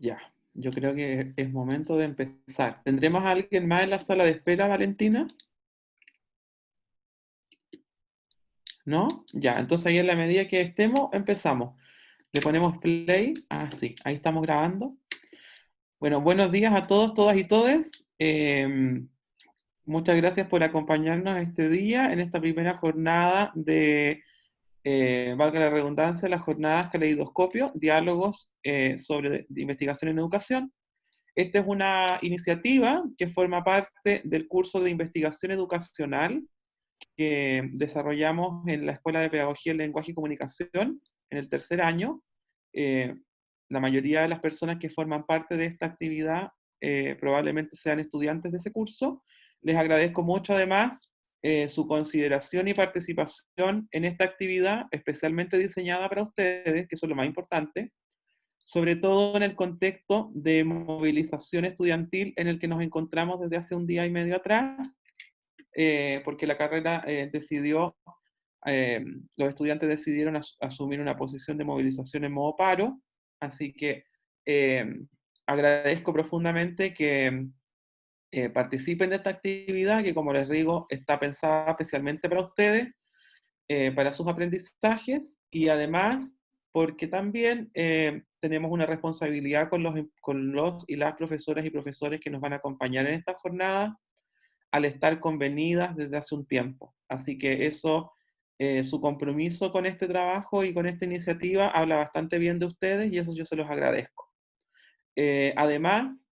Ya, yo creo que es momento de empezar. ¿Tendremos a alguien más en la sala de espera, Valentina? ¿No? Ya, entonces ahí en la medida que estemos, empezamos. Le ponemos play. Ah, sí, ahí estamos grabando. Bueno, buenos días a todos, todas y todes. Muchas gracias por acompañarnos este día en esta primera jornada de, valga la redundancia, las jornadas Caleidoscopio, diálogos sobre investigación en educación. Esta es una iniciativa que forma parte del curso de investigación educacional que desarrollamos en la Escuela de Pedagogía, Lenguaje y Comunicación en el tercer año. Eh, la mayoría de las personas que forman parte de esta actividad probablemente sean estudiantes de ese curso. Les agradezco mucho además su consideración y participación en esta actividad, especialmente diseñada para ustedes, que eso es lo más importante, sobre todo en el contexto de movilización estudiantil en el que nos encontramos desde hace un día y medio atrás, porque la carrera decidió, eh, los estudiantes decidieron asumir una posición de movilización en modo paro, así que eh, agradezco profundamente que participen de esta actividad, que como les digo, está pensada especialmente para ustedes, para sus aprendizajes y además porque también tenemos una responsabilidad con los y las profesoras y profesores que nos van a acompañar en esta jornada al estar convenidas desde hace un tiempo. Así que eso, su compromiso con este trabajo y con esta iniciativa habla bastante bien de ustedes y eso yo se los agradezco. Además,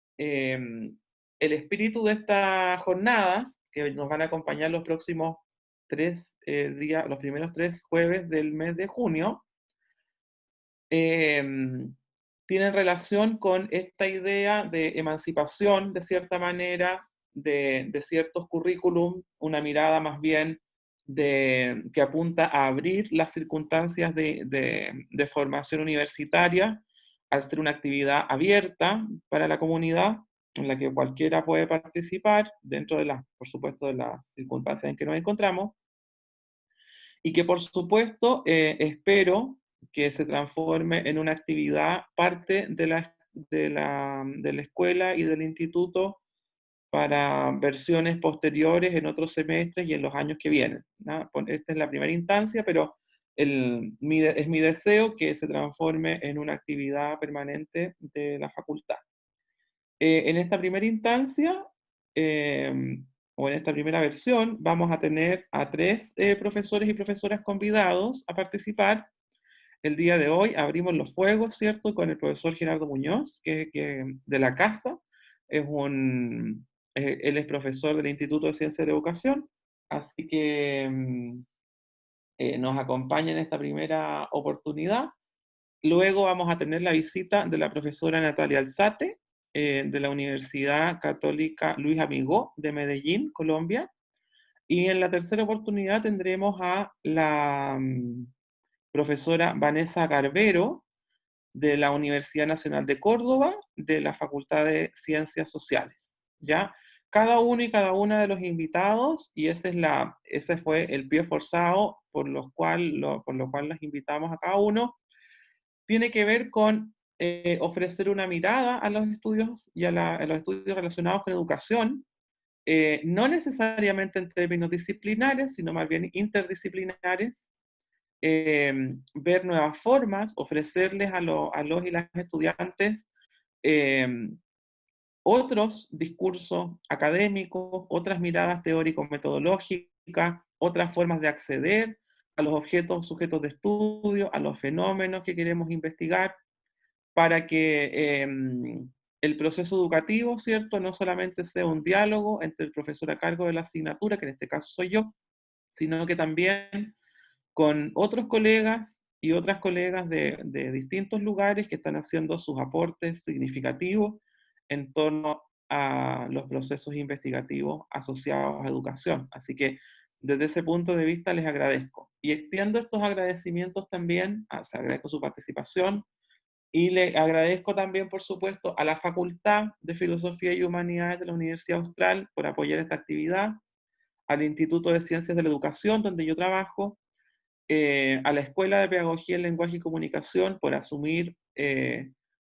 el espíritu de estas jornadas, que nos van a acompañar los próximos 3 días, los primeros 3 jueves del mes de junio, tienen relación con esta idea de emancipación, de cierta manera, de ciertos currículum, una mirada más bien que apunta a abrir las circunstancias de formación universitaria, al ser una actividad abierta para la comunidad, en la que cualquiera puede participar, dentro de las, por supuesto, de las circunstancias en que nos encontramos, y que por supuesto espero que se transforme en una actividad parte de la escuela y del instituto para versiones posteriores en otros semestres y en los años que vienen, ¿no? Esta es la primera instancia, pero es mi deseo que se transforme en una actividad permanente de la facultad. En esta primera instancia, eh, o en esta primera versión, vamos a tener a 3 profesores y profesoras convidados a participar. El día de hoy abrimos los fuegos, ¿cierto? Con el profesor Gerardo Muñoz, de la casa. Él es profesor del Instituto de Ciencias de Educación, así que nos acompaña en esta primera oportunidad. Luego vamos a tener la visita de la profesora Natalia Alzate, de la Universidad Católica Luis Amigó de Medellín, Colombia. Y en la tercera oportunidad tendremos a la profesora Vanessa Garbero, de la Universidad Nacional de Córdoba, de la Facultad de Ciencias Sociales. ¿Ya? Cada uno y cada una de los invitados, y ese fue el pie forzado por lo cual las invitamos a cada uno, tiene que ver con ofrecer una mirada a los estudios y a los estudios relacionados con educación, no necesariamente en términos disciplinares, sino más bien interdisciplinares, ver nuevas formas, ofrecerles a los y las estudiantes eh, otros discursos académicos, otras miradas teórico-metodológicas, otras formas de acceder a los objetos, sujetos de estudio, a los fenómenos que queremos investigar, para que el proceso educativo, ¿cierto?, no solamente sea un diálogo entre el profesor a cargo de la asignatura, que en este caso soy yo, sino que también con otros colegas y otras colegas de distintos lugares que están haciendo sus aportes significativos en torno a los procesos investigativos asociados a educación. Así que desde ese punto de vista les agradezco. Y extiendo estos agradecimientos también, o sea, agradezco su participación y le agradezco también, por supuesto, a la Facultad de Filosofía y Humanidades de la Universidad Austral por apoyar esta actividad, al Instituto de Ciencias de la Educación, donde yo trabajo, a la Escuela de Pedagogía en Lenguaje y Comunicación por asumir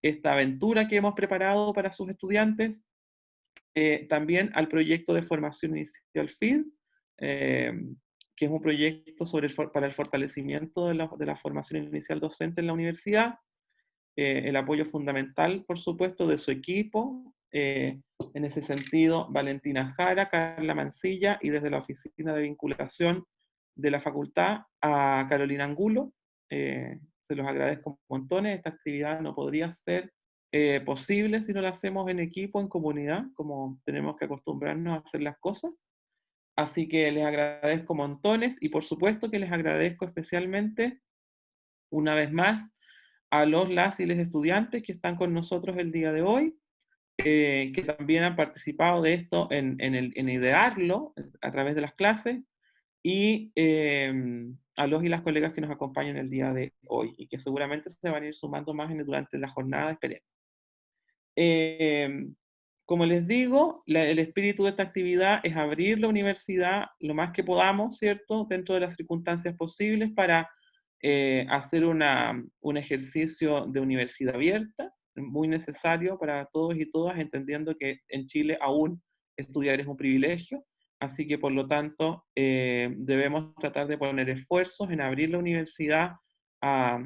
esta aventura que hemos preparado para sus estudiantes, también al proyecto de formación inicial FID, eh, que es un proyecto para el fortalecimiento de la formación inicial docente en la universidad, el apoyo fundamental, por supuesto, de su equipo. En ese sentido, Valentina Jara, Carla Mancilla y desde la Oficina de Vinculación de la Facultad a Carolina Angulo. Se los agradezco montones. Esta actividad no podría ser posible si no la hacemos en equipo, en comunidad, como tenemos que acostumbrarnos a hacer las cosas. Así que les agradezco montones y por supuesto que les agradezco especialmente una vez más a las y les estudiantes que están con nosotros el día de hoy, que también han participado de esto en idearlo a través de las clases, y a los y las colegas que nos acompañan el día de hoy y que seguramente se van a ir sumando más durante la jornada, esperemos. Eh, Como les digo, el espíritu de esta actividad es abrir la universidad lo más que podamos, ¿cierto? Dentro de las circunstancias posibles para hacer un ejercicio de universidad abierta, muy necesario para todos y todas, entendiendo que en Chile aún estudiar es un privilegio. Así que, por lo tanto, debemos tratar de poner esfuerzos en abrir la universidad a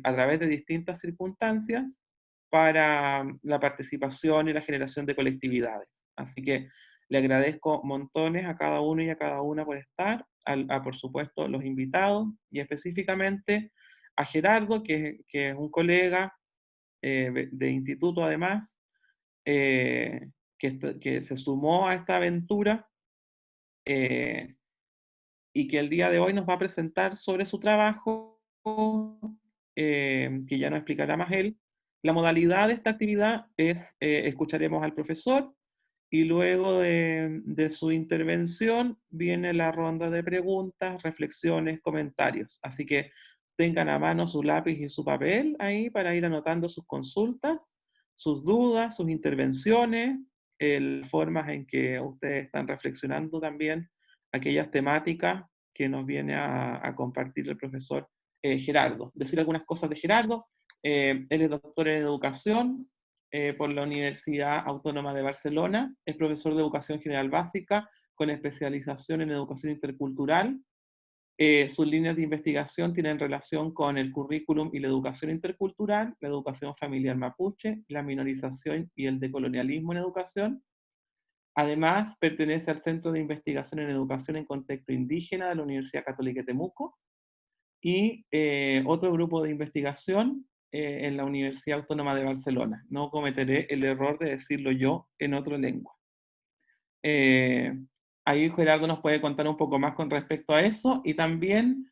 través de distintas circunstancias para la participación y la generación de colectividades. Así que le agradezco montones a cada uno y a cada una por estar, por supuesto, los invitados y específicamente a Gerardo, que es un colega de instituto además, que se sumó a esta aventura eh, y que el día de hoy nos va a presentar sobre su trabajo, que ya nos explicará más él. La modalidad de esta actividad es, escucharemos al profesor y luego de su intervención viene la ronda de preguntas, reflexiones, comentarios. Así que tengan a mano su lápiz y su papel ahí para ir anotando sus consultas, sus dudas, sus intervenciones, formas en que ustedes están reflexionando también aquellas temáticas que nos viene a compartir el profesor Gerardo. Decir algunas cosas de Gerardo. Él es doctor en educación por la Universidad Autónoma de Barcelona, es profesor de educación general básica con especialización en educación intercultural. Sus líneas de investigación tienen relación con el currículum y la educación intercultural, la educación familiar mapuche, la minorización y el decolonialismo en educación. Además, pertenece al Centro de Investigación en Educación en Contexto Indígena de la Universidad Católica de Temuco y otro grupo de investigación en la Universidad Autónoma de Barcelona. No cometeré el error de decirlo yo en otra lengua. Eh, Ahí Gerardo nos puede contar un poco más con respecto a eso y también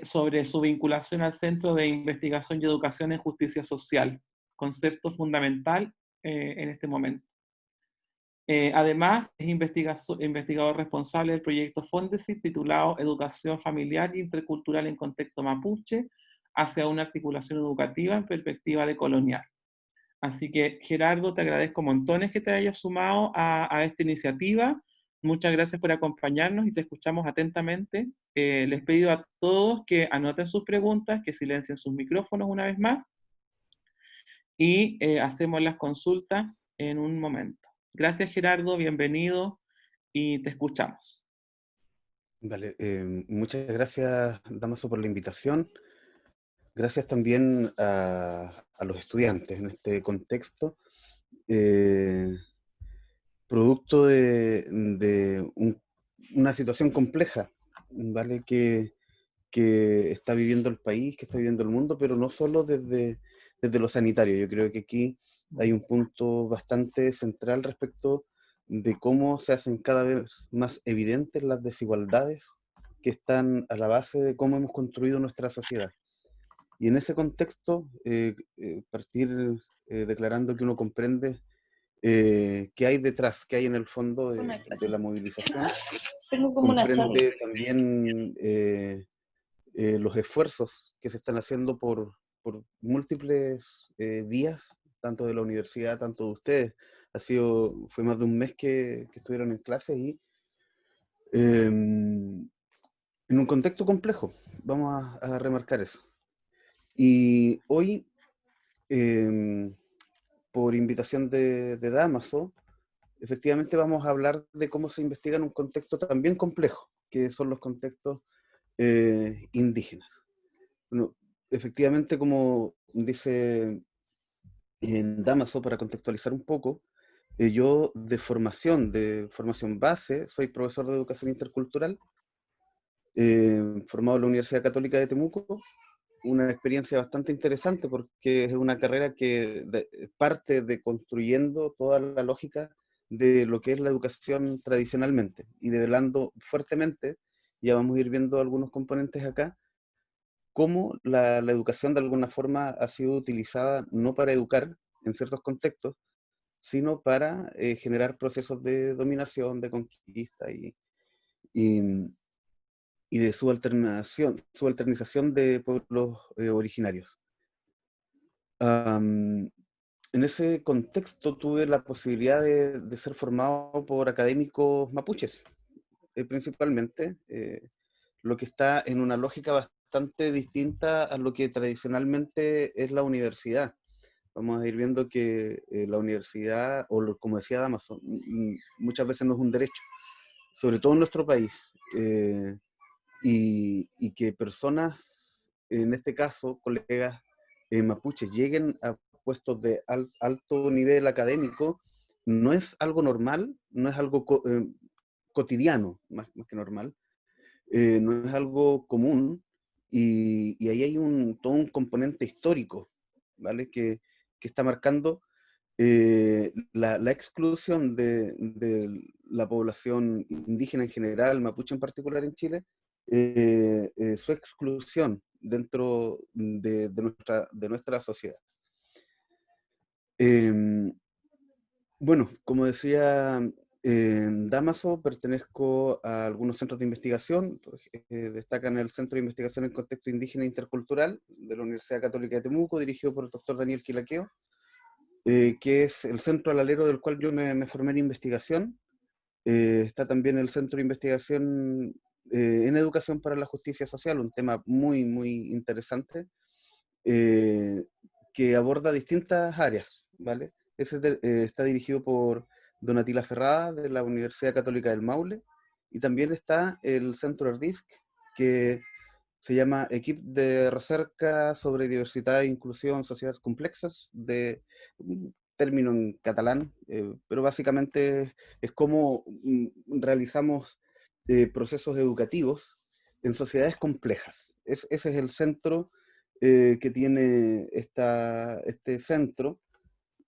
sobre su vinculación al Centro de Investigación y Educación en Justicia Social, concepto fundamental en este momento. Además, es investigador responsable del proyecto Fondesit titulado Educación Familiar e Intercultural en Contexto Mapuche hacia una articulación educativa en perspectiva decolonial. Así que, Gerardo, te agradezco montones que te hayas sumado a esta iniciativa. Muchas gracias por acompañarnos y te escuchamos atentamente. Les pido a todos que anoten sus preguntas, que silencien sus micrófonos una vez más y hacemos las consultas en un momento. Gracias, Gerardo, bienvenido y te escuchamos. Vale, muchas gracias, Damaso, por la invitación. Gracias también a los estudiantes en este contexto, eh, producto de una situación compleja, ¿vale? Que está viviendo el país, que está viviendo el mundo, pero no solo desde lo sanitario. Yo creo que aquí hay un punto bastante central respecto de cómo se hacen cada vez más evidentes las desigualdades que están a la base de cómo hemos construido nuestra sociedad. Y en ese contexto, partir declarando que uno comprende qué hay detrás, qué hay en el fondo de la movilización, Tengo como una charla. comprende también los esfuerzos que se están haciendo por múltiples días, tanto de la universidad, tanto de ustedes. Fue más de un mes que estuvieron en clase y en un contexto complejo, vamos a remarcar eso. Y hoy, por invitación de Damaso, efectivamente vamos a hablar de cómo se investiga en un contexto también complejo, que son los contextos indígenas. Bueno, efectivamente, como dice en Damaso, para contextualizar un poco, yo de formación base, soy profesor de educación intercultural, formado en la Universidad Católica de Temuco, una experiencia bastante interesante porque es una carrera que parte de construyendo toda la lógica de lo que es la educación tradicionalmente y develando fuertemente, ya vamos a ir viendo algunos componentes acá, cómo la educación de alguna forma ha sido utilizada no para educar en ciertos contextos, sino para generar procesos de dominación, de conquista y, y de subalternización de pueblos originarios. Am, en ese contexto tuve la posibilidad de ser formado por académicos mapuches, principalmente, lo que está en una lógica bastante distinta a lo que tradicionalmente es la universidad. Vamos a ir viendo que la universidad, como decía Damaso, muchas veces no es un derecho, sobre todo en nuestro país, y que personas, en este caso, colegas mapuches, lleguen a puestos de alto nivel académico, no es algo normal, no es algo cotidiano, más que normal, no es algo común, y ahí hay todo un componente histórico, ¿vale? Que está marcando la exclusión de la población indígena en general, mapuche en particular en Chile, su exclusión dentro de nuestra sociedad. Eh, bueno, como decía, en Damaso pertenezco a algunos centros de investigación, destacan el Centro de Investigación en Contexto Indígena e Intercultural de la Universidad Católica de Temuco, dirigido por el doctor Daniel Quilaqueo, que es el centro al alero del cual yo me formé en investigación. Está también el Centro de Investigación en Educación para la Justicia Social, un tema muy, muy interesante, eh, que aborda distintas áreas, ¿vale? Está dirigido por Donatila Ferrada, de la Universidad Católica del Maule, y también está el Centro ERDISC, que se llama Equip de Recerca sobre Diversidad e Inclusión en Sociedades Complexas, de un término en catalán, pero básicamente es cómo realizamos procesos educativos en sociedades complejas. Ese es el centro que tiene este centro,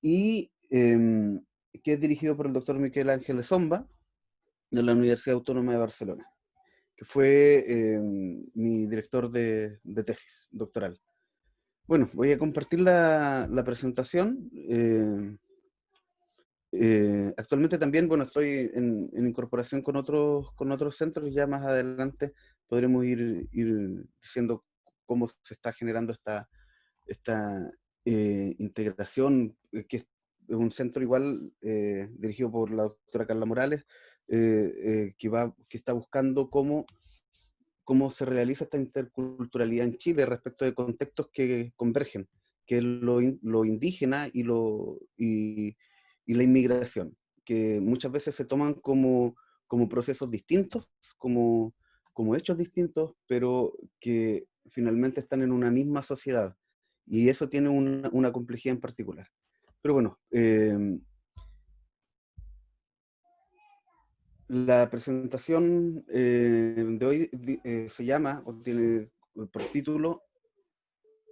y que es dirigido por el doctor Miquel Ángeles Zomba, de la Universidad Autónoma de Barcelona, que fue mi director de tesis doctoral. Bueno, voy a compartir la presentación. Actualmente también, bueno, estoy en incorporación con otros centros, ya más adelante podremos ir diciendo cómo se está generando esta integración, que es un centro igual dirigido por la doctora Carla Morales, que está buscando cómo se realiza esta interculturalidad en Chile respecto de contextos que convergen, que es lo indígena y la inmigración, que muchas veces se toman como procesos distintos, como hechos distintos, pero que finalmente están en una misma sociedad. Y eso tiene una complejidad en particular. Pero bueno, la presentación de hoy se llama, o tiene por título,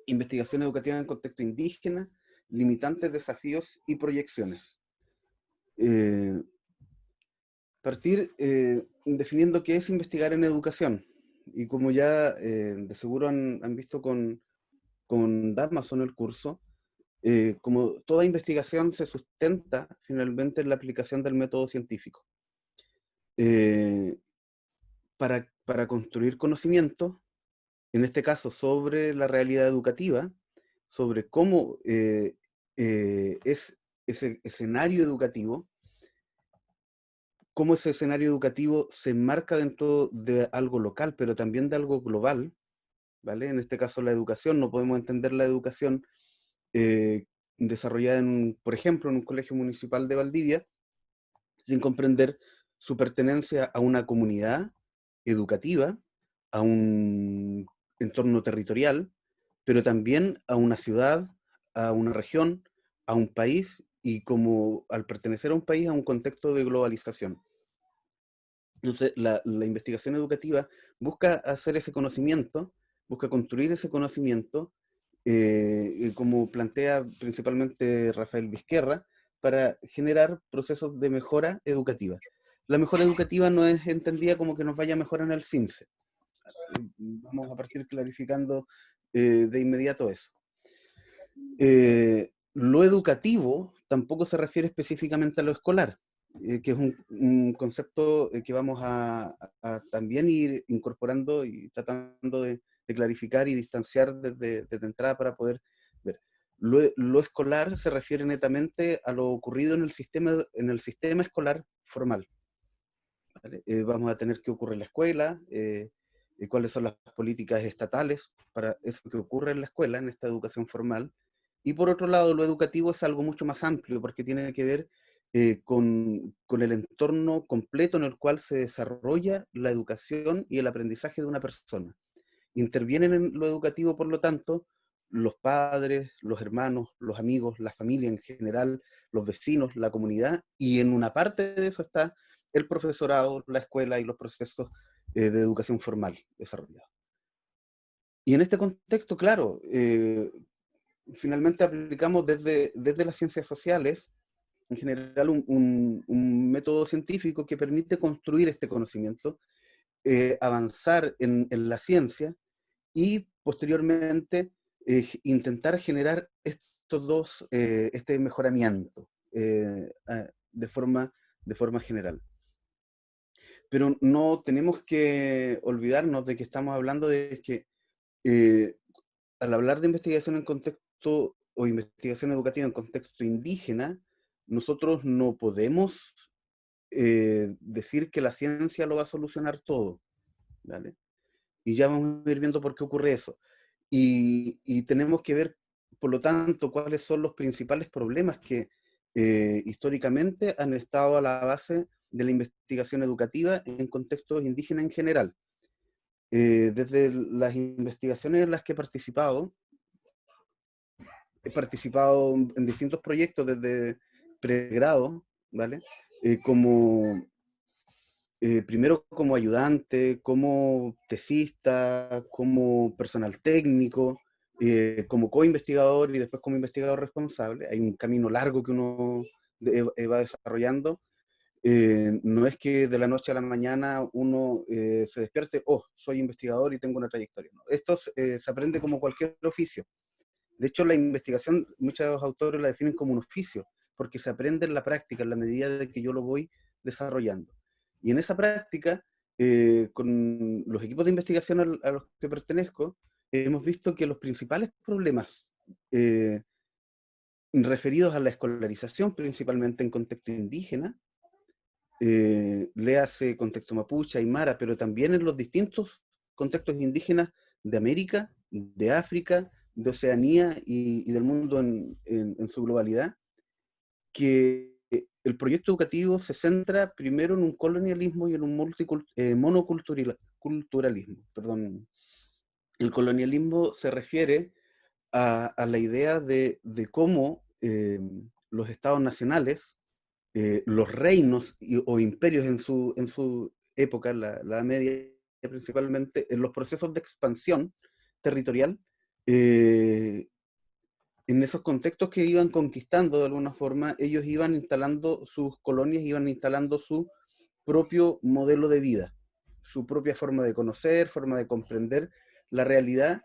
Investigación educativa en contexto indígena, limitantes, desafíos y proyecciones. Eh, Partir definiendo qué es investigar en educación. Y como ya de seguro han visto con Damaso en el curso, como toda investigación se sustenta finalmente en la aplicación del método científico. Eh, para construir conocimiento, en este caso sobre la realidad educativa, sobre cómo es ese escenario educativo, cómo ese escenario educativo se enmarca dentro de algo local, pero también de algo global, ¿vale? En este caso la educación, no podemos entender la educación eh, desarrollada, por ejemplo, en un colegio municipal de Valdivia, sin comprender su pertenencia a una comunidad educativa, a un entorno territorial, pero también a una ciudad, a una región, a un país, y como al pertenecer a un país, a un contexto de globalización. Entonces, la investigación educativa busca hacer ese conocimiento, busca construir ese conocimiento, como plantea principalmente Rafael Vizquerra, para generar procesos de mejora educativa. La mejora educativa no es entendida como que nos vaya mejor en el CIMSE. Vamos a partir clarificando de inmediato eso. Lo educativo tampoco se refiere específicamente a lo escolar, que es un concepto que vamos a también ir incorporando y tratando de clarificar y distanciar desde entrada para poder ver. Lo escolar se refiere netamente a lo ocurrido en el sistema escolar formal, ¿vale? Vamos a tener qué ocurre en la escuela, cuáles son las políticas estatales para eso que ocurre en la escuela, en esta educación formal. Y por otro lado, lo educativo es algo mucho más amplio, porque tiene que ver con el entorno completo en el cual se desarrolla la educación y el aprendizaje de una persona. Intervienen en lo educativo, por lo tanto, los padres, los hermanos, los amigos, la familia en general, los vecinos, la comunidad, y en una parte de eso está el profesorado, la escuela y los procesos de educación formal desarrollados. Y en este contexto, claro, finalmente aplicamos desde las ciencias sociales, en general, un método científico que permite construir este conocimiento, avanzar en la ciencia y posteriormente intentar generar este mejoramiento de forma general. Pero no tenemos que olvidarnos de que estamos hablando de que eh, al hablar de investigación en contexto o investigación educativa en contexto indígena, nosotros no podemos decir que la ciencia lo va a solucionar todo, ¿vale? Y ya vamos a ir viendo por qué ocurre eso. Y tenemos que ver, por lo tanto, cuáles son los principales problemas que históricamente han estado a la base de la investigación educativa en contextos indígenas en general. Desde las investigaciones en las que he participado en distintos proyectos desde pregrado, ¿vale? Como primero como ayudante, como tesista, como personal técnico, como co-investigador y después como investigador responsable. Hay un camino largo que uno va desarrollando. No es que de la noche a la mañana uno se despierte, oh, soy investigador y tengo una trayectoria. No. Esto se aprende como cualquier oficio. De hecho, la investigación, muchos autores la definen como un oficio, porque se aprende en la práctica, en la medida de que yo lo voy desarrollando. Y en esa práctica, con los equipos de investigación a los que pertenezco, hemos visto que los principales problemas referidos a la escolarización, principalmente en contexto indígena, léase contexto mapuche, aymara, pero también en los distintos contextos indígenas de América, de África, de Oceanía y del mundo en su globalidad, que el proyecto educativo se centra primero en un colonialismo y en un monoculturalismo. Perdón. El colonialismo se refiere a la idea de cómo los estados nacionales, los reinos o imperios en su época, la Edad Media principalmente, en los procesos de expansión territorial, eh, en esos contextos que iban conquistando de alguna forma, ellos iban instalando sus colonias, iban instalando su propio modelo de vida, su propia forma de conocer, forma de comprender la realidad.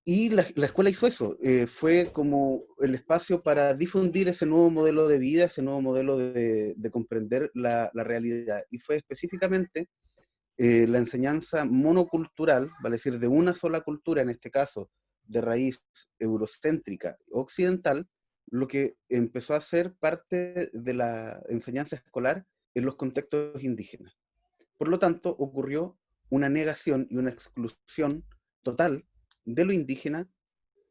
Y la escuela hizo eso, fue como el espacio para difundir ese nuevo modelo de vida, ese nuevo modelo de comprender la realidad. Y fue específicamente la enseñanza monocultural, vale decir, de una sola cultura, en este caso de raíz eurocéntrica occidental, lo que empezó a ser parte de la enseñanza escolar en los contextos indígenas. Por lo tanto, ocurrió una negación y una exclusión total de lo indígena,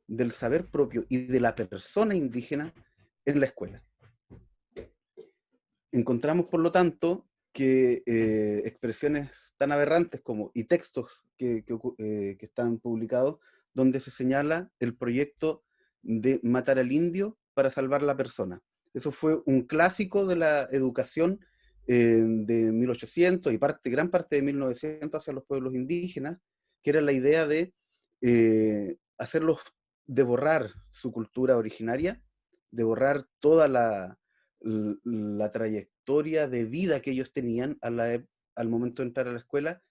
del saber propio y de la persona indígena en la escuela. Encontramos, por lo tanto, que expresiones tan aberrantes como, y textos que están publicados, donde se señala el proyecto de matar al indio para salvar la persona. Eso fue un clásico de la educación de 1800 y gran parte de 1900 hacia los pueblos indígenas, que era la idea de hacerlos, de borrar su cultura originaria, de borrar toda la trayectoria de vida que ellos tenían al momento de entrar a la escuela,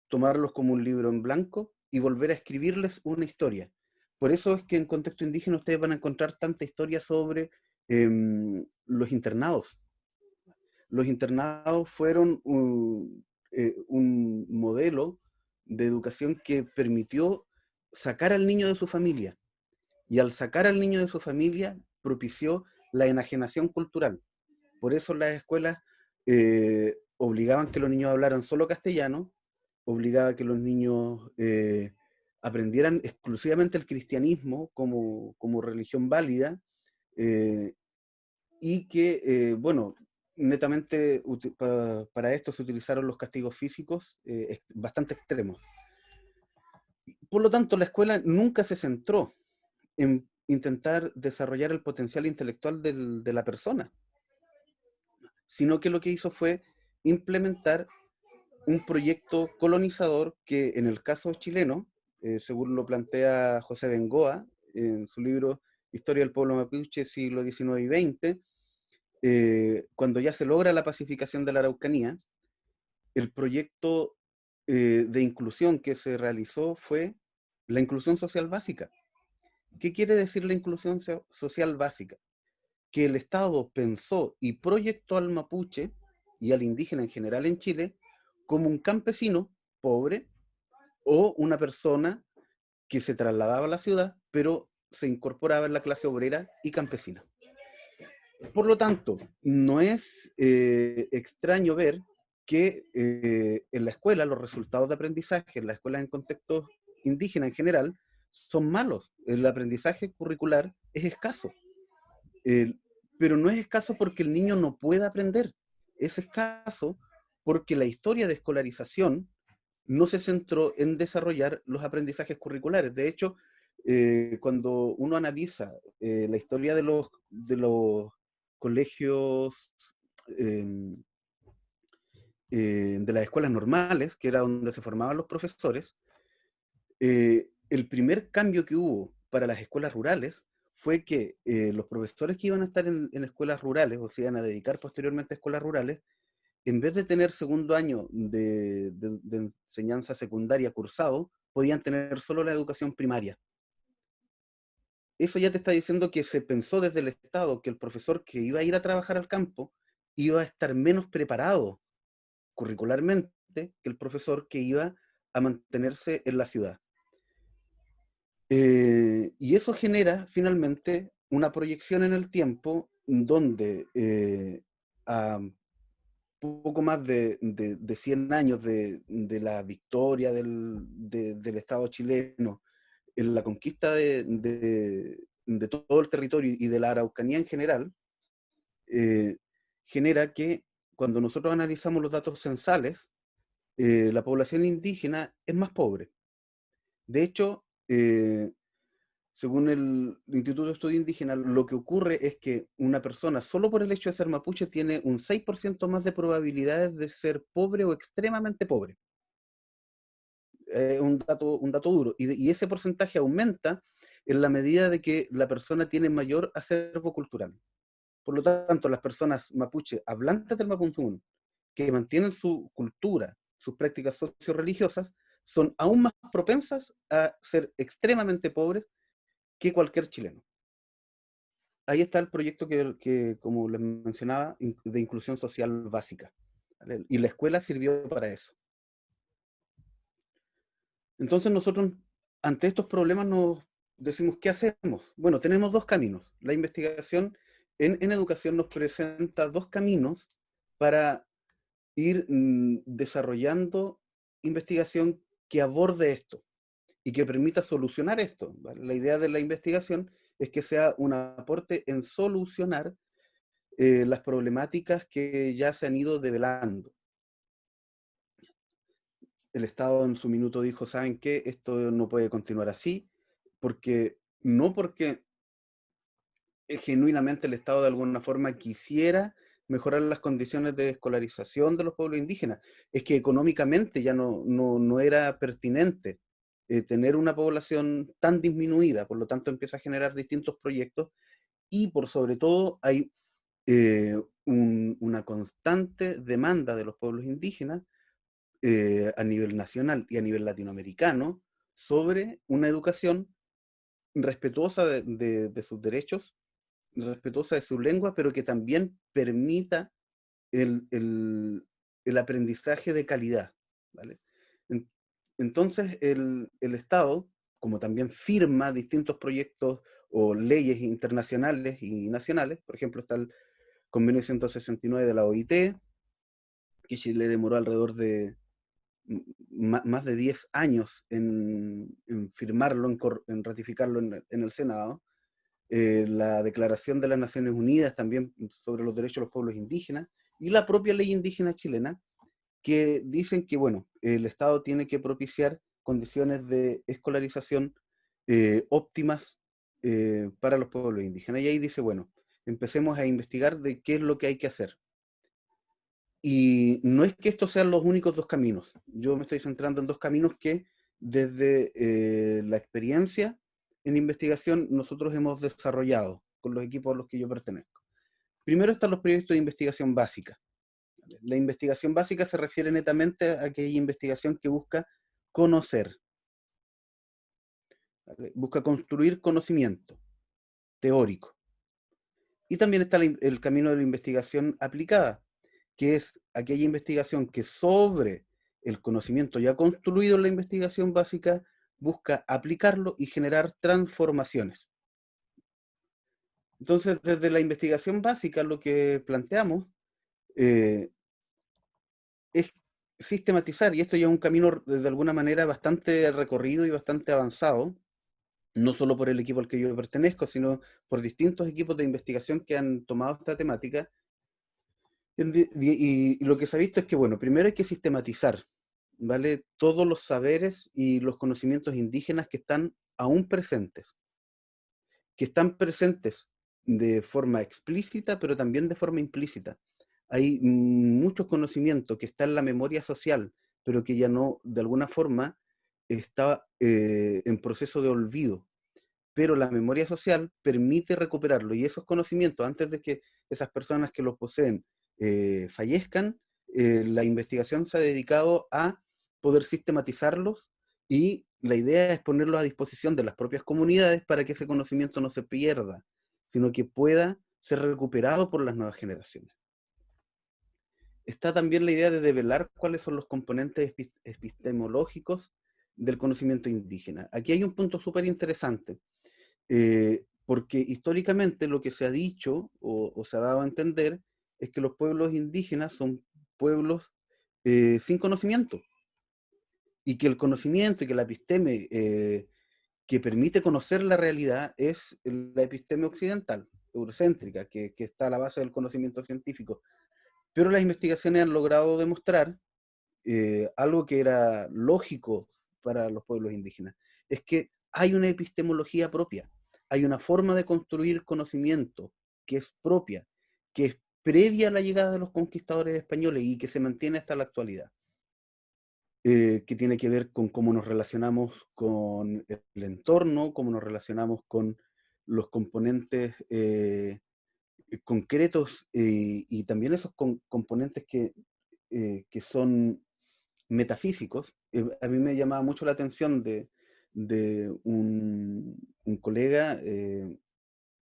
tomarlos como un libro en blanco y volver a escribirles una historia. Por eso es que en contexto indígena ustedes van a encontrar tanta historia sobre los internados. Los internados fueron un modelo de educación que permitió sacar al niño de su familia. Y al sacar al niño de su familia, propició la enajenación cultural. Por eso las escuelas obligaban que los niños hablaran solo castellano, obligaba que los niños aprendieran exclusivamente el cristianismo como religión válida, y que, bueno, netamente para esto se utilizaron los castigos físicos bastante extremos. Por lo tanto, la escuela nunca se centró en intentar desarrollar el potencial intelectual de la persona, sino que lo que hizo fue implementar un proyecto colonizador que en el caso chileno, según lo plantea José Bengoa en su libro Historia del pueblo mapuche, siglo XIX y XX, cuando ya se logra la pacificación de la Araucanía, el proyecto de inclusión que se realizó fue la inclusión social básica. ¿Qué quiere decir la inclusión social básica? Que el Estado pensó y proyectó al mapuche y al indígena en general en Chile como un campesino pobre o una persona que se trasladaba a la ciudad, pero se incorporaba en la clase obrera y campesina. Por lo tanto, no es extraño ver que en la escuela los resultados de aprendizaje, en las escuelas en contextos indígenas en general, son malos. El aprendizaje curricular es escaso. El, pero no es escaso porque el niño no pueda aprender. Es escaso porque la historia de escolarización no se centró en desarrollar los aprendizajes curriculares. De hecho, cuando uno analiza la historia de los colegios, eh, de las escuelas normales, que era donde se formaban los profesores, el primer cambio que hubo para las escuelas rurales fue que los profesores que iban a estar en escuelas rurales, o se iban a dedicar posteriormente a escuelas rurales, en vez de tener segundo año de enseñanza secundaria cursado, podían tener solo la educación primaria. Eso ya te está diciendo que se pensó desde el Estado que el profesor que iba a ir a trabajar al campo iba a estar menos preparado curricularmente que el profesor que iba a mantenerse en la ciudad. Y eso genera finalmente una proyección en el tiempo donde a poco más de 100 años de la victoria del Estado chileno en la conquista de todo el territorio y de la Araucanía en general, genera que cuando nosotros analizamos los datos censales, la población indígena es más pobre. De hecho, según el Instituto de Estudio Indígena, lo que ocurre es que una persona, solo por el hecho de ser mapuche, tiene un 6% más de probabilidades de ser pobre o extremadamente pobre. Un dato duro. Y ese porcentaje aumenta en la medida de que la persona tiene mayor acervo cultural. Por lo tanto, las personas mapuche hablantes del mapudungun, que mantienen su cultura, sus prácticas socio-religiosas, son aún más propensas a ser extremadamente pobres que cualquier chileno. Ahí está el proyecto que como les mencionaba, de inclusión social básica, ¿vale? Y la escuela sirvió para eso. Entonces nosotros, ante estos problemas, nos decimos, ¿qué hacemos? Bueno, tenemos dos caminos. La investigación en educación nos presenta dos caminos para ir desarrollando investigación que aborde esto y que permita solucionar esto, ¿vale? La idea de la investigación es que sea un aporte en solucionar las problemáticas que ya se han ido develando. El Estado en su minuto dijo, ¿saben qué? Esto no puede continuar así, no porque genuinamente el Estado de alguna forma quisiera mejorar las condiciones de escolarización de los pueblos indígenas, es que económicamente ya no era pertinente tener una población tan disminuida, por lo tanto empieza a generar distintos proyectos y por sobre todo hay una constante demanda de los pueblos indígenas a nivel nacional y a nivel latinoamericano sobre una educación respetuosa de sus derechos, respetuosa de su lengua, pero que también permita el, el, el aprendizaje de calidad, ¿vale? En, entonces el Estado, como también firma distintos proyectos o leyes internacionales y nacionales, por ejemplo está el Convenio 169 de la OIT, que Chile demoró alrededor de más de 10 años en firmarlo, en ratificarlo en el Senado, la Declaración de las Naciones Unidas también sobre los derechos de los pueblos indígenas, y la propia ley indígena chilena, que dicen que, bueno, el Estado tiene que propiciar condiciones de escolarización óptimas para los pueblos indígenas. Y ahí dice, bueno, empecemos a investigar de qué es lo que hay que hacer. Y no es que estos sean los únicos dos caminos. Yo me estoy centrando en dos caminos que desde la experiencia en investigación nosotros hemos desarrollado con los equipos a los que yo pertenezco. Primero están los proyectos de investigación básica. La investigación básica se refiere netamente a aquella investigación que busca conocer, ¿vale? Busca construir conocimiento teórico. Y también está el camino de la investigación aplicada, que es aquella investigación que sobre el conocimiento ya construido en la investigación básica busca aplicarlo y generar transformaciones. Entonces, desde la investigación básica lo que planteamos eh, es sistematizar, y esto ya es un camino de alguna manera bastante recorrido y bastante avanzado, no solo por el equipo al que yo pertenezco, sino por distintos equipos de investigación que han tomado esta temática. Y lo que se ha visto es que, bueno, primero hay que sistematizar, ¿vale? Todos los saberes y los conocimientos indígenas que están aún presentes, que están presentes de forma explícita, pero también de forma implícita. Hay muchos conocimientos que están en la memoria social, pero que ya no, de alguna forma, está en proceso de olvido. Pero la memoria social permite recuperarlo y esos conocimientos, antes de que esas personas que los poseen fallezcan, la investigación se ha dedicado a poder sistematizarlos y la idea es ponerlos a disposición de las propias comunidades para que ese conocimiento no se pierda, sino que pueda ser recuperado por las nuevas generaciones. Está también la idea de develar cuáles son los componentes epistemológicos del conocimiento indígena. Aquí hay un punto súper interesante, porque históricamente lo que se ha dicho o se ha dado a entender es que los pueblos indígenas son pueblos sin conocimiento, y que el conocimiento y que la episteme que permite conocer la realidad es la episteme occidental, eurocéntrica, que está a la base del conocimiento científico. Pero las investigaciones han logrado demostrar algo que era lógico para los pueblos indígenas, es que hay una epistemología propia, hay una forma de construir conocimiento que es propia, que es previa a la llegada de los conquistadores españoles y que se mantiene hasta la actualidad, que tiene que ver con cómo nos relacionamos con el entorno, cómo nos relacionamos con los componentes concretos y también esos componentes que son metafísicos. A mí me llamaba mucho la atención de un colega,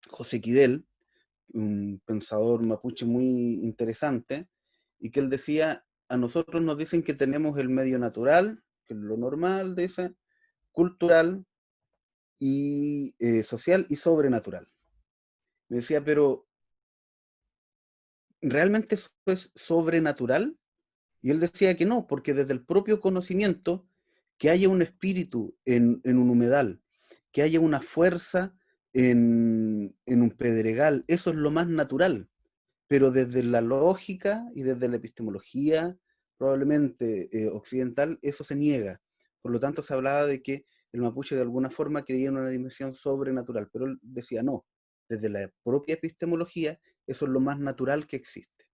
José Quidel, un pensador mapuche muy interesante, y que él decía, a nosotros nos dicen que tenemos el medio natural, que es lo normal, dice, cultural y social y sobrenatural. Me decía, pero ¿realmente eso es sobrenatural? Y él decía que no, porque desde el propio conocimiento que haya un espíritu en un humedal, que haya una fuerza en un pedregal, eso es lo más natural, pero desde la lógica y desde la epistemología probablemente occidental, eso se niega. Por lo tanto, se hablaba de que el mapuche de alguna forma creía en una dimensión sobrenatural, pero él decía no, desde la propia epistemología, eso es lo más natural que existe.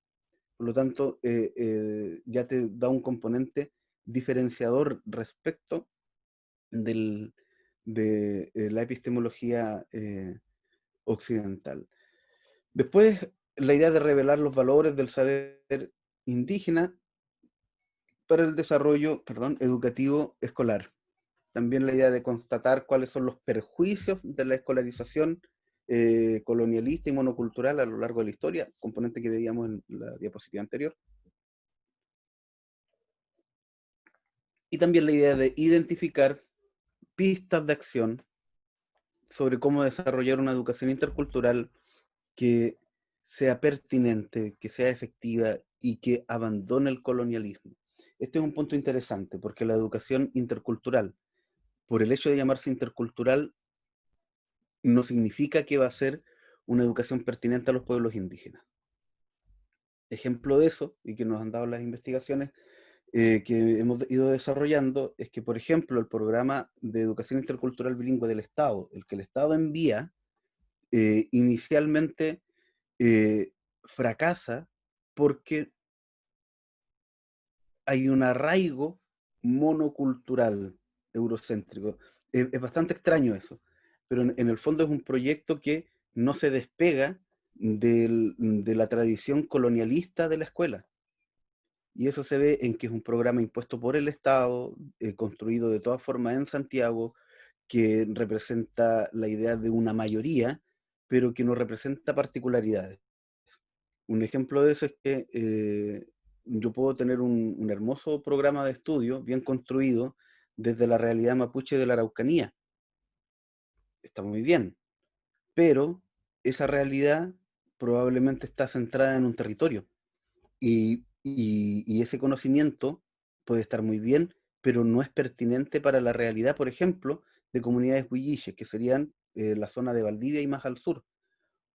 Por lo tanto, ya te da un componente diferenciador respecto del, de la epistemología occidental. Después, la idea de revelar los valores del saber indígena para el desarrollo, perdón, educativo escolar. También la idea de constatar cuáles son los perjuicios de la escolarización colonialista y monocultural a lo largo de la historia, componente que veíamos en la diapositiva anterior. Y también la idea de identificar pistas de acción sobre cómo desarrollar una educación intercultural que sea pertinente, que sea efectiva y que abandone el colonialismo. Este es un punto interesante porque la educación intercultural, por el hecho de llamarse intercultural, no significa que va a ser una educación pertinente a los pueblos indígenas. Ejemplo de eso, y que nos han dado las investigaciones que hemos ido desarrollando, es que, por ejemplo, el programa de educación intercultural bilingüe del Estado, el que el Estado envía, inicialmente fracasa porque hay un arraigo monocultural eurocéntrico. Es bastante extraño eso, pero en el fondo es un proyecto que no se despega de la tradición colonialista de la escuela. Y eso se ve en que es un programa impuesto por el Estado, construido de todas formas en Santiago, que representa la idea de una mayoría, pero que no representa particularidades. Un ejemplo de eso es que yo puedo tener un hermoso programa de estudio, bien construido, desde la realidad mapuche de la Araucanía. Está muy bien, pero esa realidad probablemente está centrada en un territorio. Y ese conocimiento puede estar muy bien, pero no es pertinente para la realidad, por ejemplo, de comunidades huilliches, que serían la zona de Valdivia y más al sur,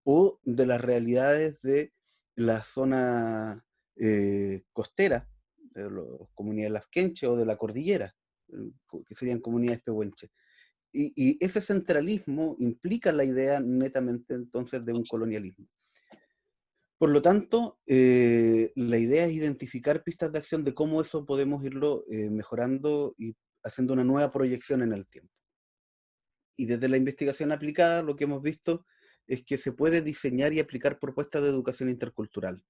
o de las realidades de la zona costera, de las comunidades lasquenche o de la cordillera, que serían comunidades pehuenches. Y ese centralismo implica la idea netamente entonces de un colonialismo. Por lo tanto, la idea es identificar pistas de acción de cómo eso podemos irlo mejorando y haciendo una nueva proyección en el tiempo. Y desde la investigación aplicada, lo que hemos visto es que se puede diseñar y aplicar propuestas de educación intercultural.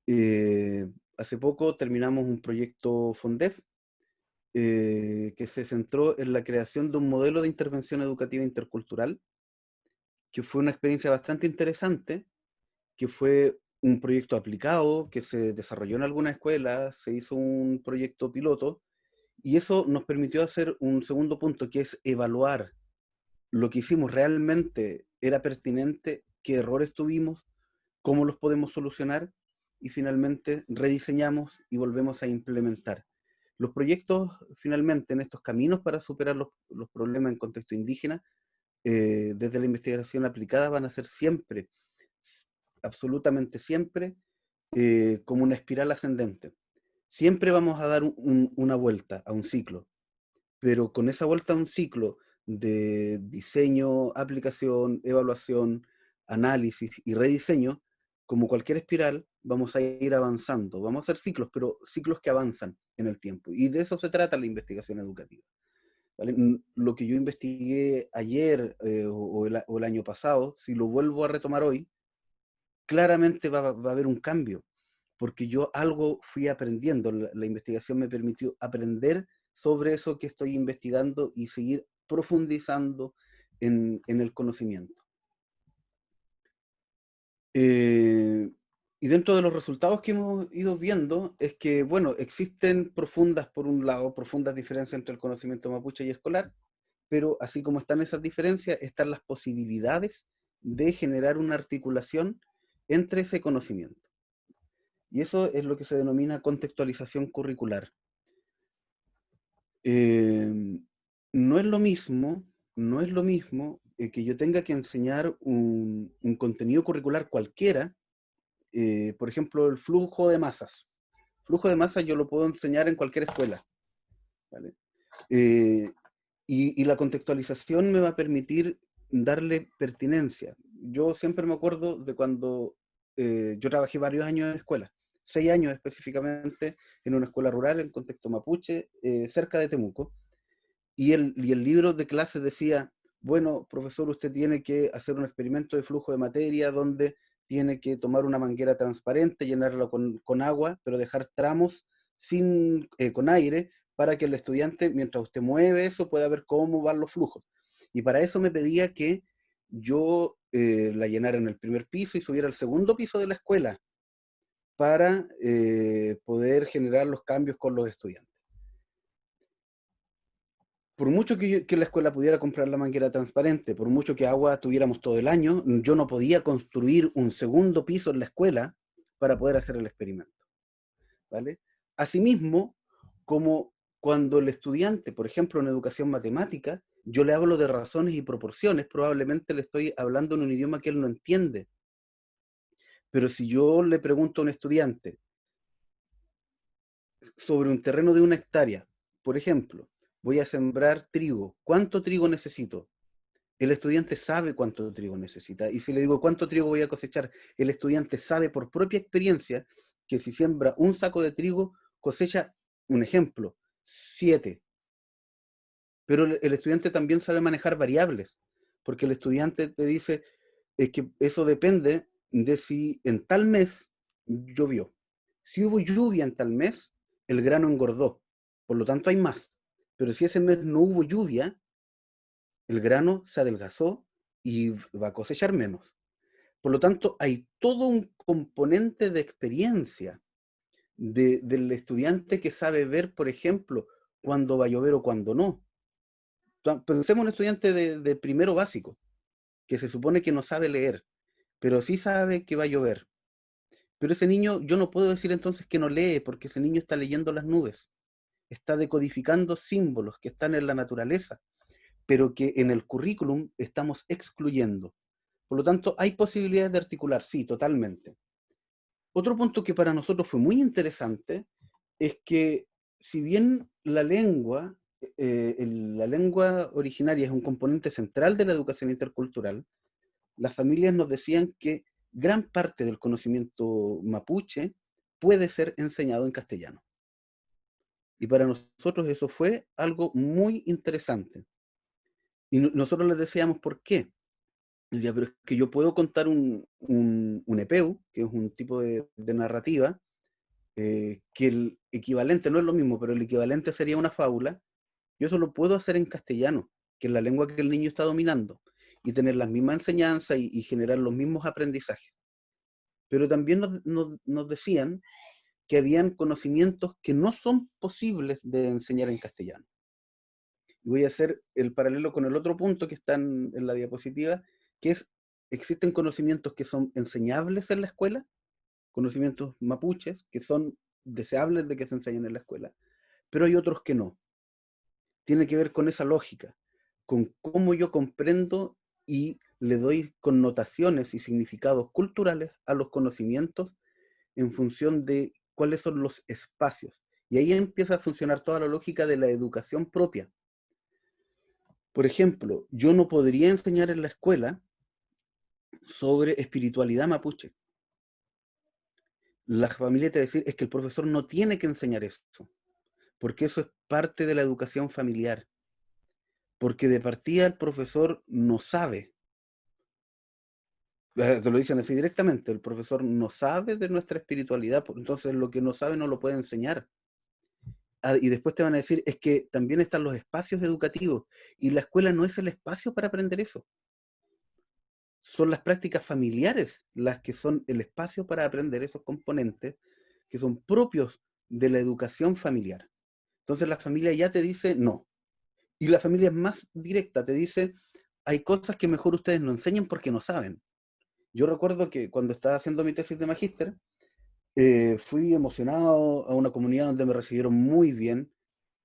Hace poco terminamos un proyecto FONDEF que se centró en la creación de un modelo de intervención educativa intercultural, que fue una experiencia bastante interesante, que fue un proyecto aplicado, que se desarrolló en algunas escuelas, se hizo un proyecto piloto, y eso nos permitió hacer un segundo punto, que es evaluar lo que hicimos realmente era pertinente, qué errores tuvimos, cómo los podemos solucionar, y finalmente rediseñamos y volvemos a implementar. Los proyectos, finalmente, en estos caminos para superar los problemas en contexto indígena, desde la investigación aplicada, van a ser siempre, absolutamente siempre, como una espiral ascendente. Siempre vamos a dar una vuelta a un ciclo, pero con esa vuelta a un ciclo de diseño, aplicación, evaluación, análisis y rediseño, como cualquier espiral, vamos a ir avanzando. Vamos a hacer ciclos, pero ciclos que avanzan en el tiempo. Y de eso se trata la investigación educativa. ¿Vale? Lo que yo investigué ayer o el año pasado, si lo vuelvo a retomar hoy, claramente va a haber un cambio, porque yo algo fui aprendiendo, la investigación me permitió aprender sobre eso que estoy investigando y seguir profundizando en el conocimiento. Y dentro de los resultados que hemos ido viendo es que, bueno, existen profundas, por un lado, profundas diferencias entre el conocimiento mapuche y escolar, pero así como están esas diferencias, están las posibilidades de generar una articulación entre ese conocimiento. Y eso es lo que se denomina contextualización curricular. Eh, no es lo mismo, no es lo mismo que yo tenga que enseñar un contenido curricular cualquiera, por ejemplo, el flujo de masas. Flujo de masas yo lo puedo enseñar en cualquier escuela, ¿vale? Eh, y la contextualización me va a permitir darle pertinencia. Yo siempre me acuerdo de cuando yo trabajé varios años en escuela, 6 años específicamente, en una escuela rural en contexto mapuche, cerca de Temuco, y el libro de clase decía, bueno, profesor, usted tiene que hacer un experimento de flujo de materia donde tiene que tomar una manguera transparente, llenarla con agua, pero dejar tramos con aire para que el estudiante, mientras usted mueve eso, pueda ver cómo van los flujos. Y para eso me pedía que yo la llenara en el primer piso y subiera al segundo piso de la escuela para poder generar los cambios con los estudiantes. Por mucho que la escuela pudiera comprar la manguera transparente, por mucho que agua tuviéramos todo el año, yo no podía construir un segundo piso en la escuela para poder hacer el experimento, ¿vale? Asimismo, como cuando el estudiante, por ejemplo, en educación matemática, yo le hablo de razones y proporciones, probablemente le estoy hablando en un idioma que él no entiende. Pero si yo le pregunto a un estudiante sobre un terreno de 1 hectárea, por ejemplo, voy a sembrar trigo, ¿cuánto trigo necesito? El estudiante sabe cuánto trigo necesita. Y si le digo cuánto trigo voy a cosechar, el estudiante sabe por propia experiencia que si siembra un saco de trigo, cosecha, un ejemplo, 7. Pero el estudiante también sabe manejar variables, porque el estudiante te dice, es que eso depende de si en tal mes llovió. Si hubo lluvia en tal mes, el grano engordó, por lo tanto hay más. Pero si ese mes no hubo lluvia, el grano se adelgazó y va a cosechar menos. Por lo tanto, hay todo un componente de experiencia del estudiante que sabe ver, por ejemplo, cuándo va a llover o cuándo no. Pensemos en un estudiante de primero básico, que se supone que no sabe leer, pero sí sabe que va a llover. Pero ese niño, yo no puedo decir entonces que no lee, porque ese niño está leyendo las nubes, está decodificando símbolos que están en la naturaleza, pero que en el currículum estamos excluyendo. Por lo tanto, hay posibilidades de articular, sí, totalmente. Otro punto que para nosotros fue muy interesante es que si bien la lengua originaria es un componente central de la educación intercultural, las familias nos decían que gran parte del conocimiento mapuche puede ser enseñado en castellano. Y para nosotros eso fue algo muy interesante. Y nosotros les decíamos por qué. Ya, pero es que yo puedo contar un EPEU, que es un tipo de narrativa, que el equivalente no es lo mismo, pero el equivalente sería una fábula. Yo eso lo puedo hacer en castellano, que es la lengua que el niño está dominando, y tener las mismas enseñanzas y generar los mismos aprendizajes. Pero también nos decían que habían conocimientos que no son posibles de enseñar en castellano. Y voy a hacer el paralelo con el otro punto que está en la diapositiva, que es, existen conocimientos que son enseñables en la escuela, conocimientos mapuches que son deseables de que se enseñen en la escuela, pero hay otros que no. Tiene que ver con esa lógica, con cómo yo comprendo y le doy connotaciones y significados culturales a los conocimientos en función de cuáles son los espacios. Y ahí empieza a funcionar toda la lógica de la educación propia. Por ejemplo, yo no podría enseñar en la escuela sobre espiritualidad mapuche. La familia te va a decir, es que el profesor no tiene que enseñar eso, porque eso es parte de la educación familiar. Porque de partida el profesor no sabe, te lo dicen así directamente, el profesor no sabe de nuestra espiritualidad, entonces lo que no sabe no lo puede enseñar. Y después te van a decir, es que también están los espacios educativos, y la escuela no es el espacio para aprender eso. Son las prácticas familiares las que son el espacio para aprender esos componentes que son propios de la educación familiar. Entonces la familia ya te dice no. Y la familia es más directa, te dice, hay cosas que mejor ustedes no enseñan porque no saben. Yo recuerdo que cuando estaba haciendo mi tesis de magíster, fui emocionado a una comunidad donde me recibieron muy bien,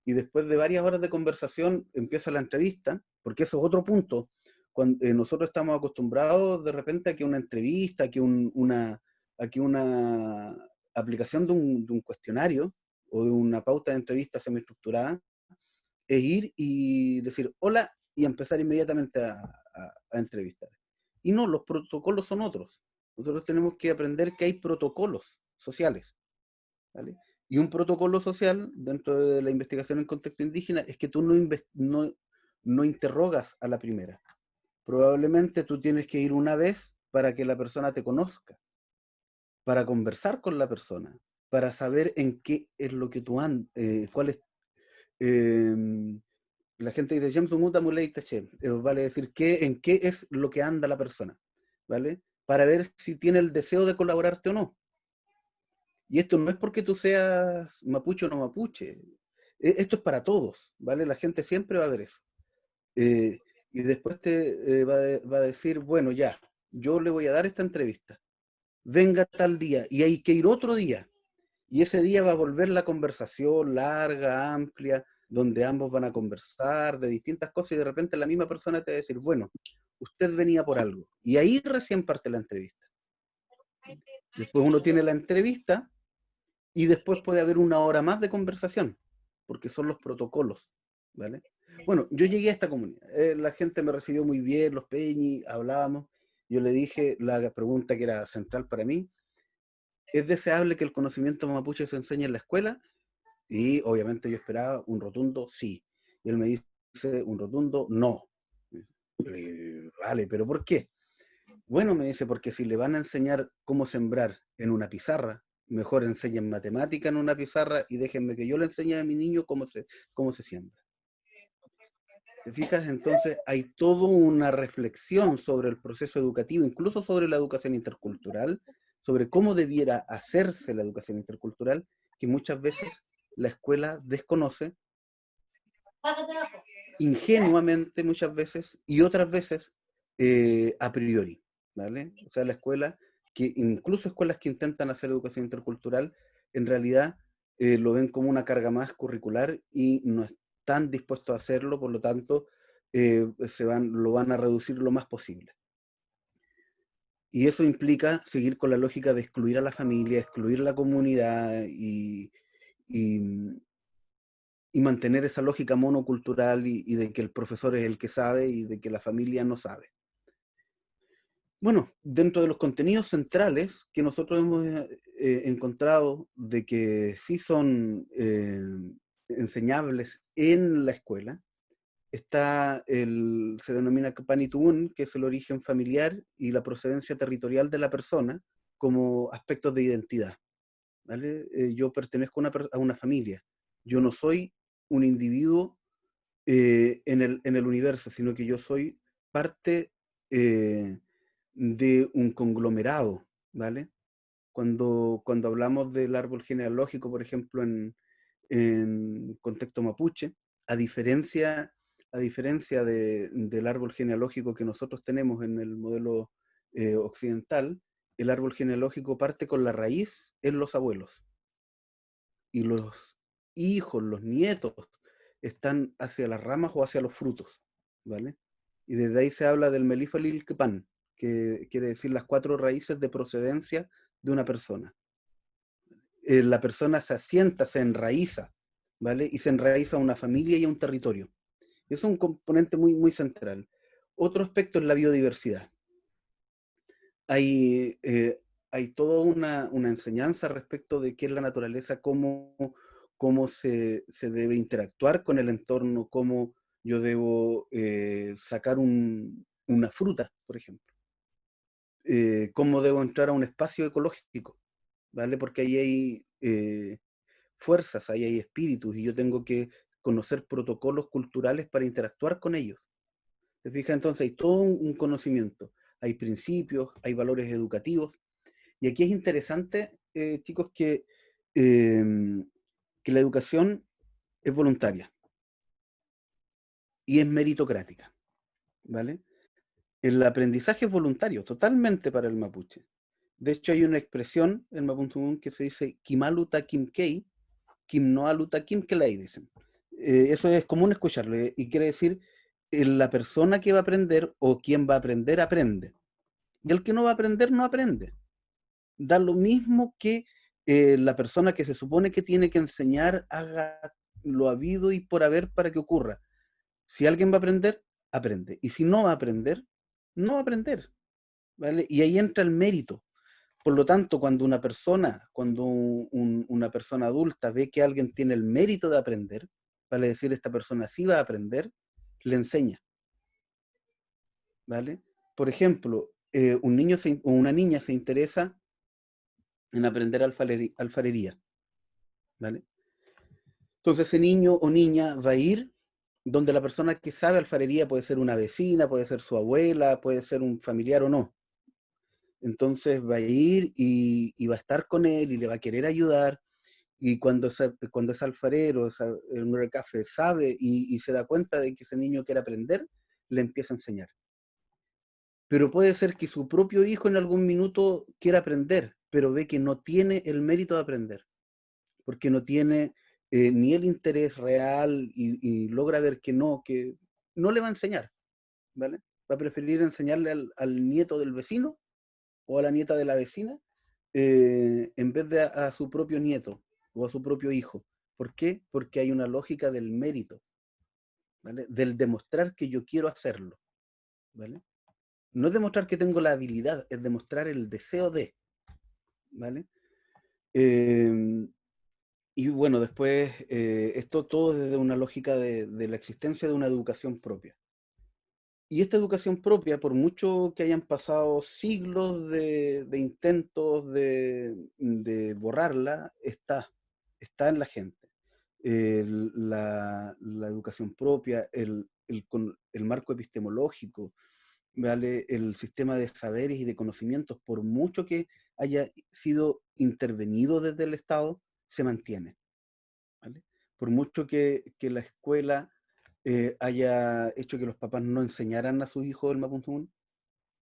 y después de varias horas de conversación empieza la entrevista, porque eso es otro punto. Cuando, nosotros estamos acostumbrados de repente a que una entrevista, a que una aplicación de un cuestionario o de una pauta de entrevista semiestructurada es ir y decir hola y empezar inmediatamente a entrevistar. Y no, los protocolos son otros. Nosotros tenemos que aprender que hay protocolos sociales, ¿vale? Y un protocolo social dentro de la investigación en contexto indígena es que tú no interrogas a la primera. Probablemente tú tienes que ir una vez para que la persona te conozca, para conversar con la persona, para saber en qué es lo que tú andas, cuál es... la gente dice, vale decir, en qué es lo que anda la persona, ¿vale? Para ver si tiene el deseo de colaborarte o no. Y esto no es porque tú seas mapuche o no mapuche. Esto es para todos, ¿vale? La gente siempre va a ver eso. Y después te va a decir, bueno, ya, yo le voy a dar esta entrevista. Venga tal día y hay que ir otro día. Y ese día va a volver la conversación larga, amplia, donde ambos van a conversar de distintas cosas y de repente la misma persona te va a decir, bueno, usted venía por algo. Y ahí recién parte la entrevista. Después uno tiene la entrevista y después puede haber una hora más de conversación, porque son los protocolos, ¿vale? Bueno, yo llegué a esta comunidad, la gente me recibió muy bien, los peñis, hablábamos, yo le dije la pregunta que era central para mí, ¿es deseable que el conocimiento mapuche se enseñe en la escuela? Y obviamente yo esperaba un rotundo sí. Y él me dice un rotundo no. Vale, pero ¿por qué? Bueno, me dice, porque si le van a enseñar cómo sembrar en una pizarra, mejor enseñen matemática en una pizarra y déjenme que yo le enseñe a mi niño cómo se siembra. ¿Te fijas? Entonces hay toda una reflexión sobre el proceso educativo, incluso sobre la educación intercultural, sobre cómo debiera hacerse la educación intercultural, que muchas veces la escuela desconoce ingenuamente muchas veces y otras veces a priori, ¿vale? O sea, la escuela, que incluso escuelas que intentan hacer educación intercultural, en realidad lo ven como una carga más curricular y no están dispuestos a hacerlo, por lo tanto, lo van a reducir lo más posible. Y eso implica seguir con la lógica de excluir a la familia, excluir a la comunidad y, y mantener esa lógica monocultural y de que el profesor es el que sabe y de que la familia no sabe. Bueno, dentro de los contenidos centrales que nosotros hemos encontrado de que sí son enseñables en la escuela, se denomina Kapanitun, que es el origen familiar y la procedencia territorial de la persona como aspectos de identidad, ¿vale? Yo pertenezco a una familia, yo no soy un individuo en el universo, sino que yo soy parte de un conglomerado, ¿vale? Cuando hablamos del árbol genealógico, por ejemplo, en contexto mapuche, a diferencia, del árbol genealógico que nosotros tenemos en el modelo occidental, el árbol genealógico parte con la raíz en los abuelos y los hijos, los nietos, están hacia las ramas o hacia los frutos, ¿vale? Y desde ahí se habla del Melifalilquepan, que quiere decir las 4 raíces de procedencia de una persona. La persona se asienta, se enraiza, ¿vale? Y se enraiza a una familia y a un territorio. Es un componente muy, muy central. Otro aspecto es la biodiversidad. Hay, hay toda una enseñanza respecto de qué es la naturaleza, cómo se debe interactuar con el entorno, cómo yo debo sacar una fruta, por ejemplo. Cómo debo entrar a un espacio ecológico, ¿vale? Porque ahí hay fuerzas, ahí hay espíritus, y yo tengo que conocer protocolos culturales para interactuar con ellos. ¿Te fijas? Entonces hay todo un conocimiento, hay principios, hay valores educativos, y aquí es interesante, chicos, que la educación es voluntaria y es meritocrática, ¿vale? El aprendizaje es voluntario, totalmente para el mapuche. De hecho, hay una expresión en Mapuche que se dice Kimaluta Kimkei, Kim no aluta Kim Kelei, dicen. Eso es común escucharlo, y quiere decir, la persona que va a aprender o quien va a aprender, aprende. Y el que no va a aprender, no aprende. Da lo mismo que la persona que se supone que tiene que enseñar haga lo habido y por haber para que ocurra. Si alguien va a aprender, aprende. Y si no va a aprender, no va a aprender. ¿Vale? Y ahí entra el mérito. Por lo tanto, cuando una persona adulta ve que alguien tiene el mérito de aprender, vale decir, esta persona sí va a aprender, le enseña. ¿Vale? Por ejemplo, un niño o una niña se interesa en aprender alfarería. ¿Vale? Entonces ese niño o niña va a ir donde la persona que sabe alfarería puede ser una vecina, puede ser su abuela, puede ser un familiar o no. Entonces va a ir y va a estar con él y le va a querer ayudar. Y cuando es alfarero, un café, sabe y se da cuenta de que ese niño quiere aprender, le empieza a enseñar. Pero puede ser que su propio hijo en algún minuto quiera aprender, pero ve que no tiene el mérito de aprender, porque no tiene ni el interés real y logra ver que no le va a enseñar, ¿vale? Va a preferir enseñarle al nieto del vecino o a la nieta de la vecina en vez de a su propio nieto o a su propio hijo. ¿Por qué? Porque hay una lógica del mérito, ¿vale? Del demostrar que yo quiero hacerlo, ¿vale? No es demostrar que tengo la habilidad, es demostrar el deseo de, ¿vale? Eh, y bueno, después, esto todo desde una lógica de la existencia de una educación propia. Y esta educación propia, por mucho que hayan pasado siglos de intentos de borrarla, está en la gente. La educación propia, el marco epistemológico, ¿vale? El sistema de saberes y de conocimientos, por mucho que haya sido intervenido desde el Estado, se mantiene, ¿vale? Por mucho que la escuela haya hecho que los papás no enseñaran a sus hijos el Mapuntumun.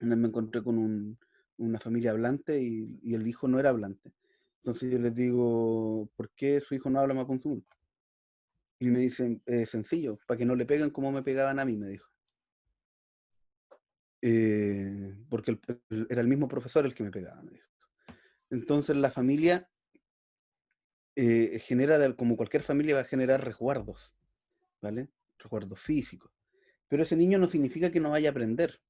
Una vez me encontré con una familia hablante y el hijo no era hablante. Entonces yo les digo, ¿por qué su hijo no habla Mapuntumun? Y me dicen, sencillo, para que no le peguen como me pegaban a mí, me dijo. Porque era el mismo profesor el que me pegaba, me dijo. Entonces la familia genera, como cualquier familia, va a generar resguardos, ¿vale? Resguardos físicos. Pero ese niño no significa que no vaya a aprender,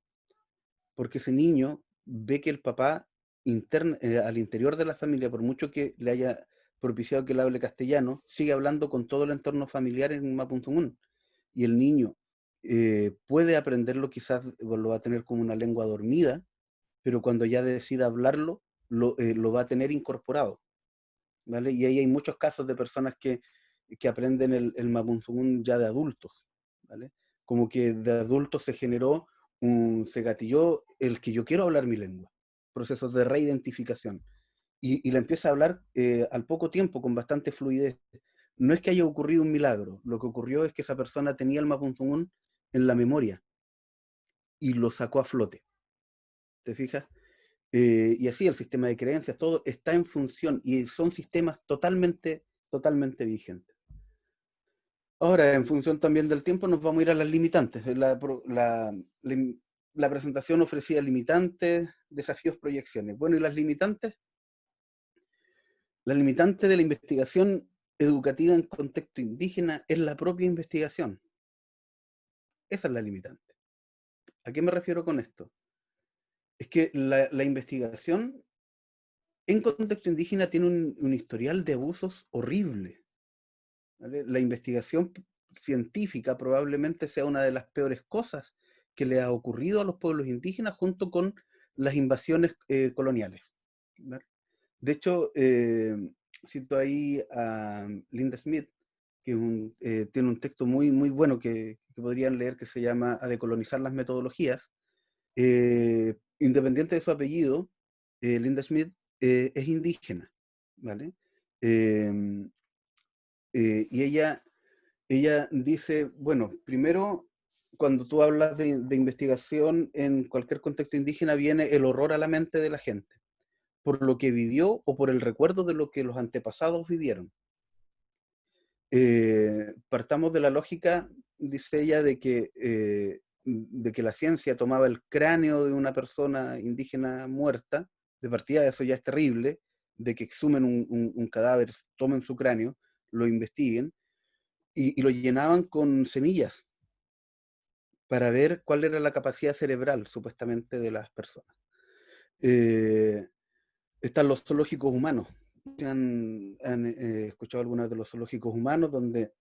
porque ese niño ve que el papá al interior de la familia, por mucho que le haya propiciado que él hable castellano, sigue hablando con todo el entorno familiar en Mapuntumun. Y el niño puede aprenderlo, quizás lo va a tener como una lengua dormida, pero cuando ya decida hablarlo, lo va a tener incorporado, ¿vale? Y ahí hay muchos casos de personas que aprenden el Mapuntumun ya de adultos, ¿vale? Como que de adultos se gatilló el que yo quiero hablar mi lengua, procesos de reidentificación. Y la empieza a hablar al poco tiempo, con bastante fluidez. No es que haya ocurrido un milagro, lo que ocurrió es que esa persona tenía el Mapuntumun en la memoria y lo sacó a flote, ¿te fijas? Y así el sistema de creencias, todo está en función y son sistemas totalmente vigentes. Ahora, en función también del tiempo, nos vamos a ir a las limitantes. La presentación ofrecía limitantes, desafíos, proyecciones. Bueno, ¿y las limitantes? La limitante de la investigación educativa en contexto indígena es la propia investigación. Esa es la limitante. ¿A qué me refiero con esto? Es que la investigación en contexto indígena tiene un historial de abusos horrible, ¿vale? La investigación científica probablemente sea una de las peores cosas que le ha ocurrido a los pueblos indígenas junto con las invasiones coloniales, ¿vale? De hecho, cito ahí a Linda Smith, que tiene un texto muy bueno que podrían leer, que se llama A decolonizar las metodologías. Independiente de su apellido, Linda Smith es indígena, ¿vale? Eh, y ella dice, bueno, primero, cuando tú hablas de investigación en cualquier contexto indígena, viene el horror a la mente de la gente, por lo que vivió o por el recuerdo de lo que los antepasados vivieron. Partamos de la lógica, dice ella, de que la ciencia tomaba el cráneo de una persona indígena muerta, de partida eso ya es terrible, de que exhumen un cadáver, tomen su cráneo, lo investiguen, y lo llenaban con semillas para ver cuál era la capacidad cerebral, supuestamente, de las personas. Eh, Están los zoológicos humanos. Han escuchado algunas de los zoológicos humanos donde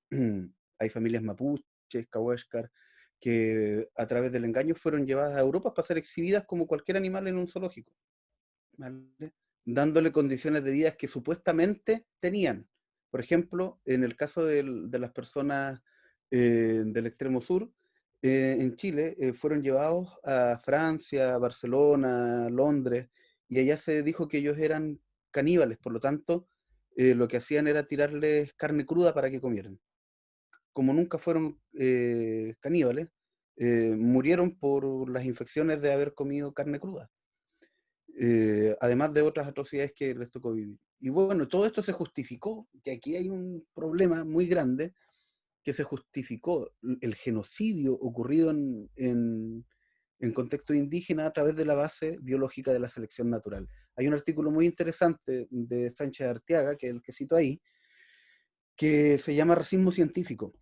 hay familias mapuches, cahuéscar, que a través del engaño fueron llevadas a Europa para ser exhibidas como cualquier animal en un zoológico, ¿vale? Dándole condiciones de vida que supuestamente tenían. Por ejemplo, en el caso de las personas del extremo sur, en Chile, fueron llevados a Francia, Barcelona, Londres, y allá se dijo que ellos eran caníbales, por lo tanto, lo que hacían era tirarles carne cruda para que comieran. Como nunca fueron caníbales, murieron por las infecciones de haber comido carne cruda, además de otras atrocidades que les tocó vivir. Y bueno, todo esto se justificó, que aquí hay un problema muy grande, que se justificó el genocidio ocurrido en contexto indígena a través de la base biológica de la selección natural. Hay un artículo muy interesante de Sánchez Arteaga, que es el que cito ahí, que se llama Racismo Científico.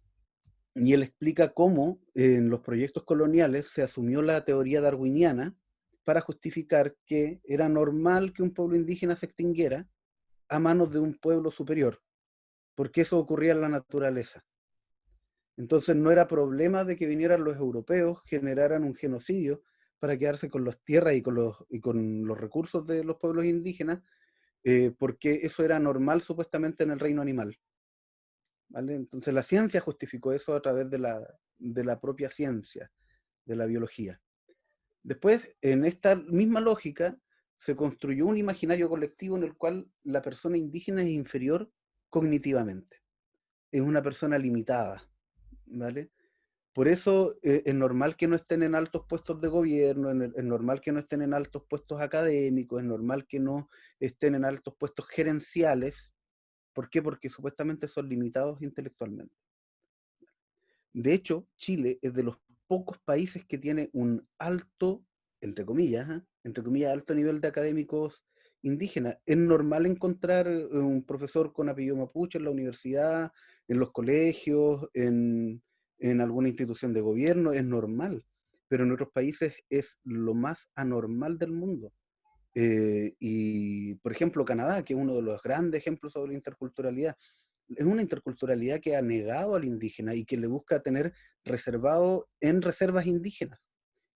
Y él explica cómo en los proyectos coloniales se asumió la teoría darwiniana para justificar que era normal que un pueblo indígena se extinguiera a manos de un pueblo superior, porque eso ocurría en la naturaleza. Entonces no era problema de que vinieran los europeos, generaran un genocidio para quedarse con las tierras y con los recursos de los pueblos indígenas, porque eso era normal supuestamente en el reino animal, ¿vale? Entonces la ciencia justificó eso a través de la propia ciencia, de la biología. Después, en esta misma lógica, se construyó un imaginario colectivo en el cual la persona indígena es inferior cognitivamente, es una persona limitada, ¿vale? Por eso es normal que no estén en altos puestos de gobierno, es normal que no estén en altos puestos académicos, es normal que no estén en altos puestos gerenciales. ¿Por qué? Porque supuestamente son limitados intelectualmente. De hecho, Chile es de los pocos países que tiene un alto, entre comillas, alto nivel de académicos indígenas. Es normal encontrar un profesor con apellido mapuche en la universidad, en los colegios, en alguna institución de gobierno, es normal. Pero en otros países es lo más anormal del mundo. Y, por ejemplo, Canadá, que es uno de los grandes ejemplos sobre la interculturalidad, es una interculturalidad que ha negado al indígena y que le busca tener reservado en reservas indígenas.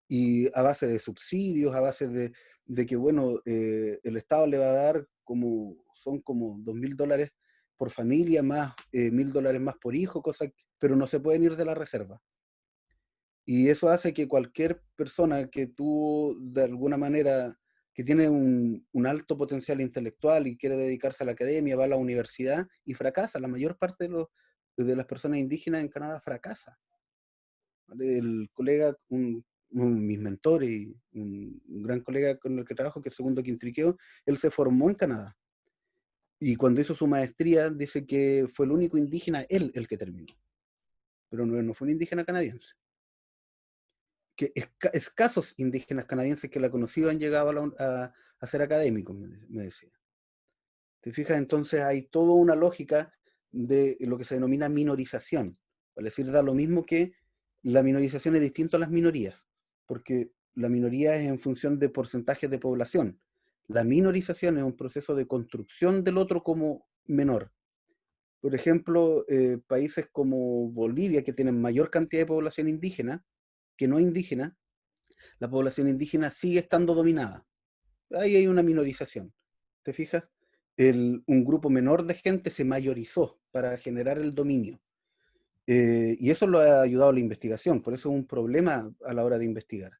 Y a base de subsidios, a base de que, bueno, el Estado le va a dar son como $2.000 por familia, más $1.000 más por hijo, pero no se pueden ir de la reserva. Y eso hace que cualquier persona que tú, de alguna manera, que tiene un alto potencial intelectual y quiere dedicarse a la academia, va a la universidad y fracasa. La mayor parte de las personas indígenas en Canadá fracasa. ¿Vale? El colega, mis mentores y un gran colega con el que trabajo, que es Segundo Quintriqueo, él se formó en Canadá. Y cuando hizo su maestría, dice que fue el único indígena, él, el que terminó. Pero no fue un indígena canadiense. Que escasos indígenas canadienses que la conocido han llegado a ser académicos, me decía. ¿Te fijas? Entonces hay toda una lógica de lo que se denomina minorización. Es decir, da lo mismo que la minorización es distinto a las minorías, porque la minoría es en función de porcentajes de población. La minorización es un proceso de construcción del otro como menor. Por ejemplo, países como Bolivia, que tienen mayor cantidad de población indígena que no indígena, la población indígena sigue estando dominada. Ahí hay una minorización. ¿Te fijas? Un grupo menor de gente se mayorizó para generar el dominio. Y eso lo ha ayudado a la investigación, por eso es un problema a la hora de investigar.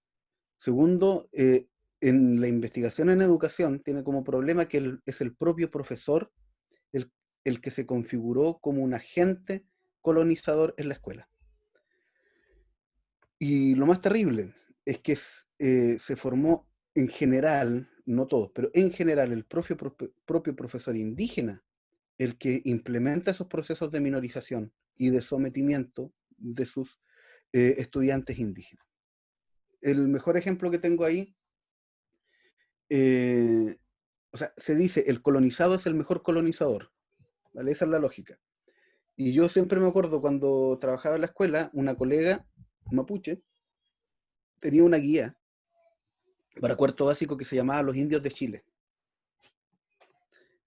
Segundo, en la investigación en educación tiene como problema que es el propio profesor el, el que se configuró como un agente colonizador en la escuela. Y lo más terrible es que se formó en general, no todos, pero en general el propio profesor indígena el que implementa esos procesos de minorización y de sometimiento de sus estudiantes indígenas. El mejor ejemplo que tengo ahí, eh, o sea, se dice, el colonizado es el mejor colonizador, ¿vale? Esa es la lógica. Y yo siempre me acuerdo cuando trabajaba en la escuela, una colega mapuche tenía una guía para cuarto básico que se llamaba Los Indios de Chile.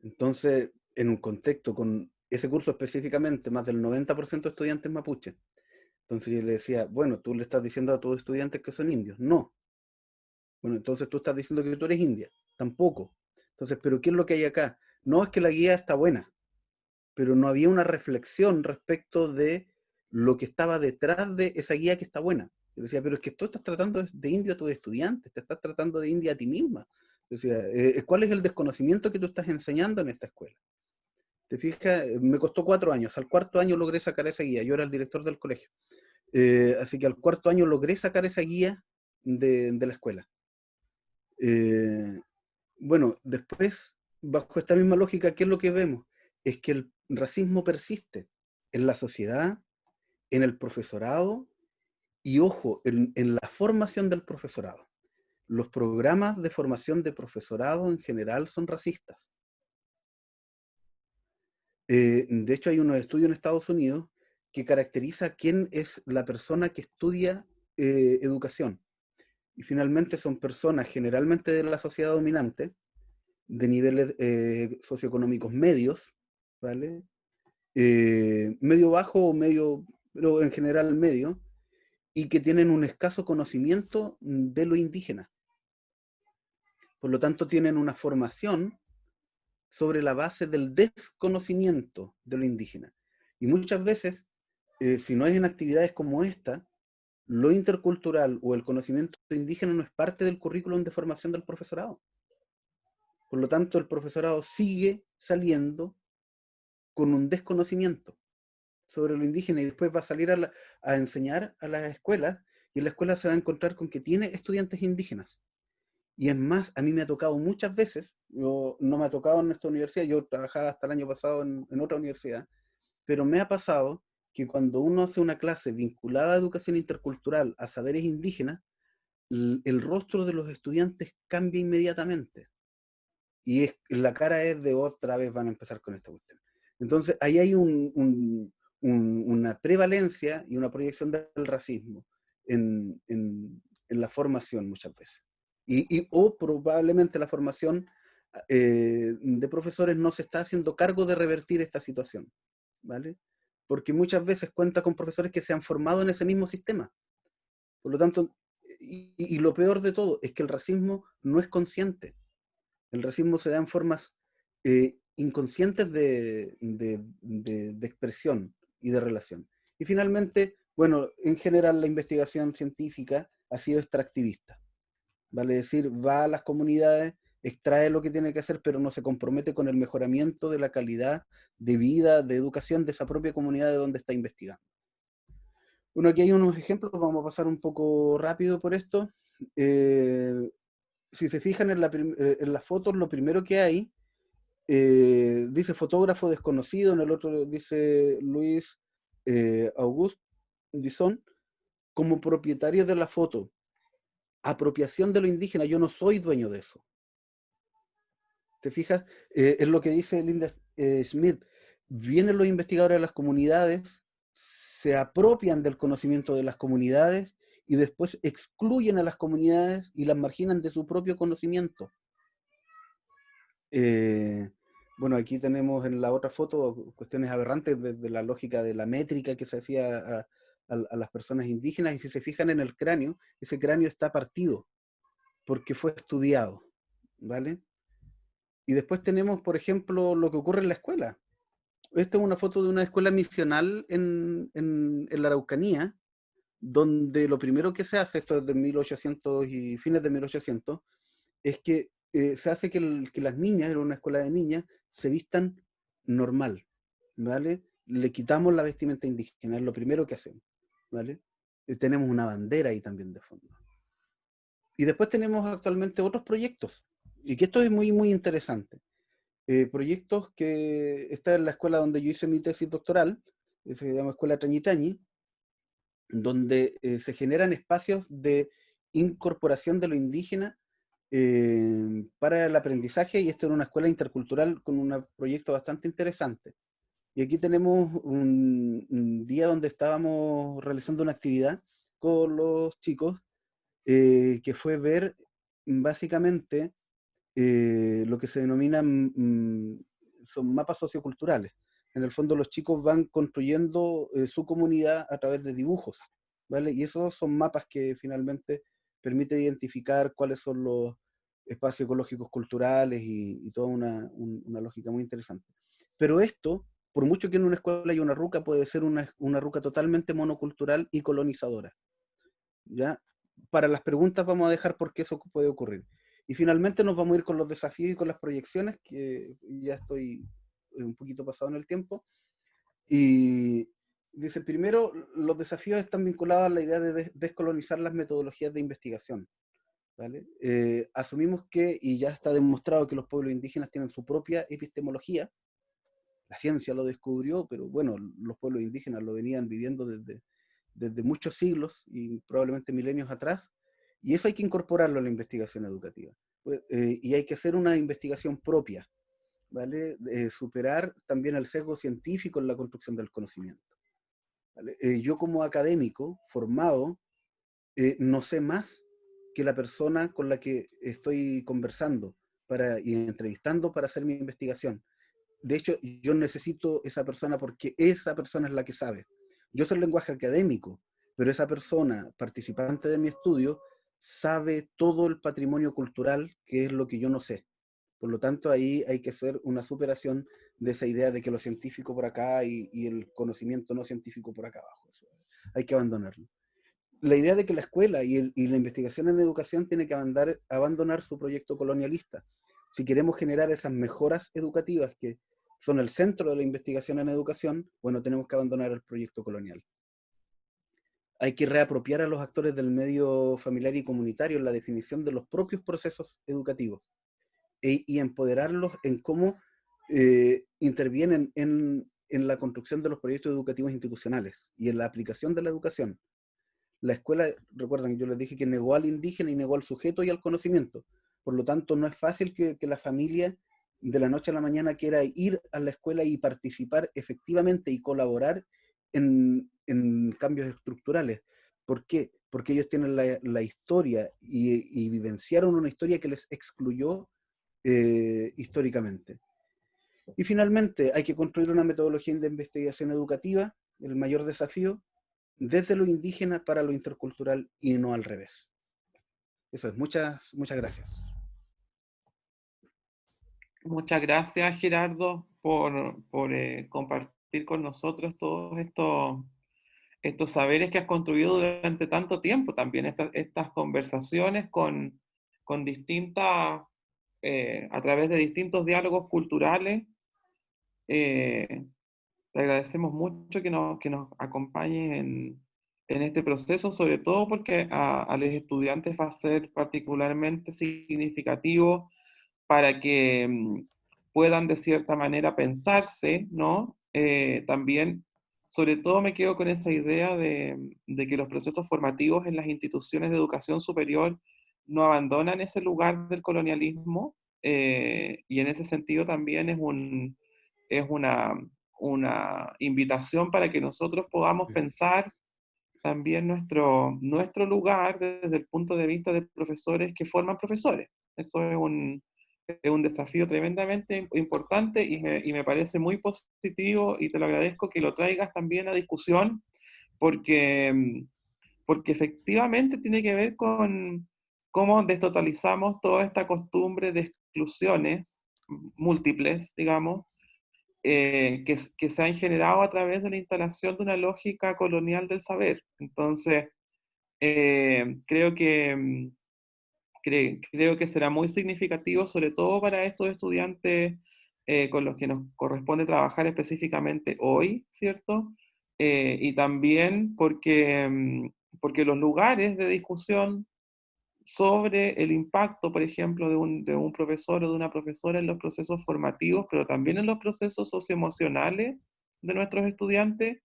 Entonces, en un contexto con ese curso específicamente, más del 90% de estudiantes mapuche. Entonces yo le decía, bueno, tú le estás diciendo a tus estudiantes que son indios. No. Bueno, entonces tú estás diciendo que tú eres india. Tampoco. Entonces, ¿pero qué es lo que hay acá? No, es que la guía está buena, pero no había una reflexión respecto de lo que estaba detrás de esa guía que está buena. Yo decía, pero es que tú estás tratando de indio a tus estudiantes, te estás tratando de india a ti misma. Yo decía, ¿cuál es el desconocimiento que tú estás enseñando en esta escuela? Te fijas, me costó 4 años. Al cuarto año logré sacar esa guía. Yo era el director del colegio. Así que al cuarto año logré sacar esa guía de la escuela. Eh, bueno, después, bajo esta misma lógica, ¿qué es lo que vemos? Es que el racismo persiste en la sociedad, en el profesorado y, ojo, en la formación del profesorado. Los programas de formación de profesorado en general son racistas. De hecho, hay unos estudios en Estados Unidos que caracteriza quién es la persona que estudia educación. Y finalmente son personas generalmente de la sociedad dominante, de niveles socioeconómicos medios, ¿vale? Medio bajo o medio, pero en general medio, y que tienen un escaso conocimiento de lo indígena. Por lo tanto, tienen una formación sobre la base del desconocimiento de lo indígena. Y muchas veces, si no es en actividades como esta, lo intercultural o el conocimiento indígena no es parte del currículum de formación del profesorado. Por lo tanto, el profesorado sigue saliendo con un desconocimiento sobre lo indígena y después va a salir a enseñar a las escuelas y en la escuela se va a encontrar con que tiene estudiantes indígenas. Y es más, a mí me ha tocado muchas veces, no me ha tocado en esta universidad, yo trabajaba hasta el año pasado en otra universidad, pero me ha pasado que cuando uno hace una clase vinculada a educación intercultural, a saberes indígenas, el rostro de los estudiantes cambia inmediatamente. Y la cara es de otra vez van a empezar con esta cuestión. Entonces, ahí hay una prevalencia y una proyección del racismo en la formación muchas veces. O probablemente la formación de profesores no se está haciendo cargo de revertir esta situación, ¿vale? Porque muchas veces cuenta con profesores que se han formado en ese mismo sistema. Por lo tanto, y lo peor de todo es que el racismo no es consciente. El racismo se da en formas inconscientes de expresión y de relación. Y finalmente, bueno, en general la investigación científica ha sido extractivista. Vale decir, va a las comunidades, extrae lo que tiene que hacer, pero no se compromete con el mejoramiento de la calidad de vida, de educación de esa propia comunidad de donde está investigando. Bueno, aquí hay unos ejemplos, vamos a pasar un poco rápido por esto. Si se fijan en las fotos, lo primero que hay, dice fotógrafo desconocido, en el otro dice Luis Auguste Dison, como propietario de la foto. Apropiación de lo indígena, yo no soy dueño de eso. ¿Te fijas? Es lo que dice Linda Smith. Vienen los investigadores de las comunidades, se apropian del conocimiento de las comunidades y después excluyen a las comunidades y las marginan de su propio conocimiento. Bueno, aquí tenemos en la otra foto cuestiones aberrantes de la lógica de la métrica que se hacía a las personas indígenas, y si se fijan en el cráneo, ese cráneo está partido porque fue estudiado, ¿vale? Y después tenemos, por ejemplo, lo que ocurre en la escuela. Esta es una foto de una escuela misional en la Araucanía, donde lo primero que se hace, esto es de 1800 y fines de 1800, es que se hace que las niñas, era una escuela de niñas, se vistan normal, ¿vale? Le quitamos la vestimenta indígena, es lo primero que hacemos, ¿vale? Tenemos una bandera ahí también de fondo. Y después tenemos actualmente otros proyectos, y que esto es muy, muy interesante. proyectos que está en la escuela donde yo hice mi tesis doctoral, se llama Escuela Tañitañi, donde se generan espacios de incorporación de lo indígena para el aprendizaje, y esta era una escuela intercultural con un proyecto bastante interesante. Y aquí tenemos un día donde estábamos realizando una actividad con los chicos, que fue ver básicamente lo que se denominan son mapas socioculturales. En el fondo los chicos van construyendo su comunidad a través de dibujos, ¿vale? Y esos son mapas que finalmente permiten identificar cuáles son los espacios ecológicos culturales y toda una lógica muy interesante. Pero esto, por mucho que en una escuela haya una ruca, puede ser una ruca totalmente monocultural y colonizadora, ¿ya? Para las preguntas vamos a dejar por qué eso puede ocurrir. Y finalmente nos vamos a ir con los desafíos y con las proyecciones, que ya estoy un poquito pasado en el tiempo. Y dice, primero, los desafíos están vinculados a la idea de descolonizar las metodologías de investigación, ¿vale? Asumimos que, y ya está demostrado, que los pueblos indígenas tienen su propia epistemología. La ciencia lo descubrió, pero bueno, los pueblos indígenas lo venían viviendo desde muchos siglos y probablemente milenios atrás, y eso hay que incorporarlo a la investigación educativa. Pues, y hay que hacer una investigación propia, ¿vale? Superar también el sesgo científico en la construcción del conocimiento, ¿vale? Yo como académico formado no sé más que la persona con la que estoy conversando y entrevistando para hacer mi investigación. De hecho, yo necesito esa persona porque esa persona es la que sabe. Yo soy el lenguaje académico, pero esa persona, participante de mi estudio, sabe todo el patrimonio cultural, que es lo que yo no sé. Por lo tanto, ahí hay que hacer una superación de esa idea de que lo científico por acá y el conocimiento no científico por acá abajo. Eso hay que abandonarlo. La idea de que la escuela y la investigación en educación tiene que abandonar su proyecto colonialista. Si queremos generar esas mejoras educativas que son el centro de la investigación en educación, bueno, tenemos que abandonar el proyecto colonial. Hay que reapropiar a los actores del medio familiar y comunitario en la definición de los propios procesos educativos y empoderarlos en cómo intervienen en la construcción de los proyectos educativos institucionales y en la aplicación de la educación. La escuela, recuerden, yo les dije que negó al indígena y negó al sujeto y al conocimiento. Por lo tanto, no es fácil que la familia de la noche a la mañana quiera ir a la escuela y participar efectivamente y colaborar en cambios estructurales. ¿Por qué? Porque ellos tienen la historia y vivenciaron una historia que les excluyó históricamente. Y finalmente, hay que construir una metodología de investigación educativa, el mayor desafío, desde lo indígena para lo intercultural y no al revés. Eso es, muchas gracias. Muchas gracias, Gerardo, por compartir con nosotros todos estos saberes que has construido durante tanto tiempo. También estas conversaciones con distintas, a través de distintos diálogos culturales. Te agradecemos mucho que nos acompañes en este proceso, sobre todo porque a los estudiantes va a ser particularmente significativo para que puedan de cierta manera pensarse, ¿no? También, sobre todo me quedo con esa idea de que los procesos formativos en las instituciones de educación superior no abandonan ese lugar del colonialismo, y en ese sentido también es una invitación para que nosotros podamos pensar también nuestro lugar desde el punto de vista de profesores que forman profesores. Eso es un desafío tremendamente importante y me parece muy positivo y te lo agradezco que lo traigas también a discusión porque, porque efectivamente tiene que ver con cómo destotalizamos toda esta costumbre de exclusiones múltiples, digamos, que se han generado a través de la instalación de una lógica colonial del saber. Entonces, creo creo que será muy significativo, sobre todo para estos estudiantes con los que nos corresponde trabajar específicamente hoy, ¿cierto? Y también porque los lugares de discusión sobre el impacto, por ejemplo, de un profesor o de una profesora en los procesos formativos, pero también en los procesos socioemocionales de nuestros estudiantes,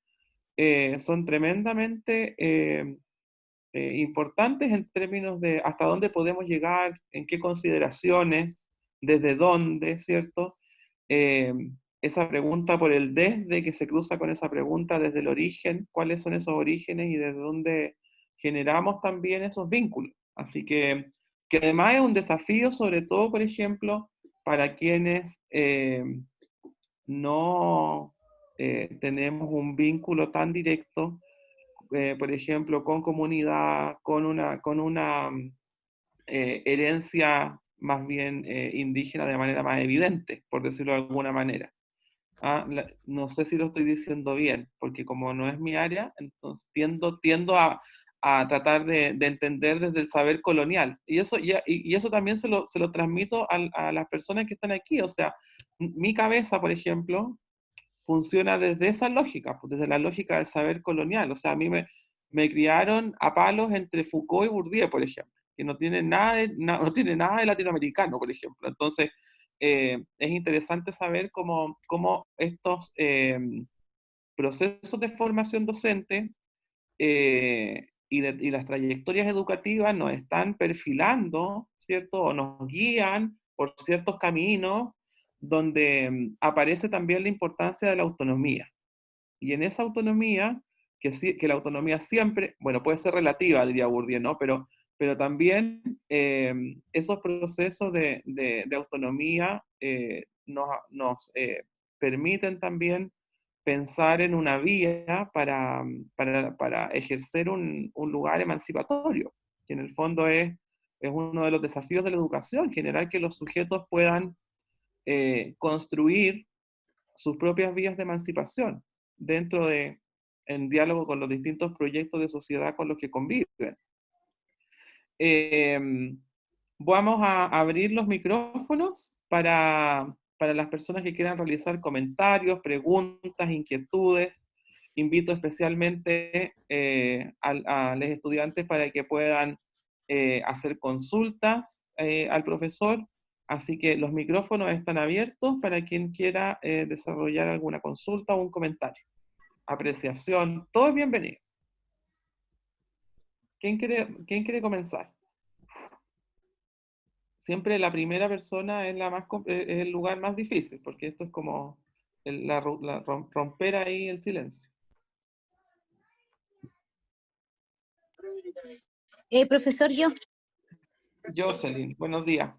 son tremendamente importantes en términos de hasta dónde podemos llegar, en qué consideraciones, desde dónde, ¿cierto? Eh, esa pregunta por el desde que se cruza con esa pregunta desde el origen, cuáles son esos orígenes y desde dónde generamos también esos vínculos. Así que además es un desafío, sobre todo, por ejemplo, para quienes no tenemos un vínculo tan directo, por ejemplo, con comunidad, con una herencia más bien indígena de manera más evidente, por decirlo de alguna manera. No sé si lo estoy diciendo bien, porque como no es mi área, entonces tiendo a tratar de entender desde el saber colonial. Y eso también se lo transmito a las personas que están aquí. O sea, mi cabeza, por ejemplo, funciona desde esa lógica, pues, desde la lógica del saber colonial. O sea, me criaron a palos entre Foucault y Bourdieu, por ejemplo, que no tiene nada no tiene nada de latinoamericano, por ejemplo. Entonces, es interesante saber cómo estos procesos de formación docente y las trayectorias educativas nos están perfilando, ¿cierto? O nos guían por ciertos caminos donde aparece también la importancia de la autonomía. Y en esa autonomía, que la autonomía siempre, bueno, puede ser relativa, diría Bourdieu, ¿no? Pero también esos procesos de autonomía nos permiten también pensar en una vía para ejercer un lugar emancipatorio, que en el fondo es uno de los desafíos de la educación, generar que los sujetos puedan construir sus propias vías de emancipación en diálogo con los distintos proyectos de sociedad con los que conviven. Eh, Vamos a abrir los micrófonos para las personas que quieran realizar comentarios, preguntas, inquietudes. Invito especialmente a los estudiantes para que puedan hacer consultas al profesor. Así que los micrófonos están abiertos para quien quiera desarrollar alguna consulta o un comentario. Apreciación, todo es bienvenido. Quién quiere comenzar? Siempre la primera persona es es el lugar más difícil, porque esto es como romper ahí el silencio. Profesor, yo. Jocelyn, buenos días.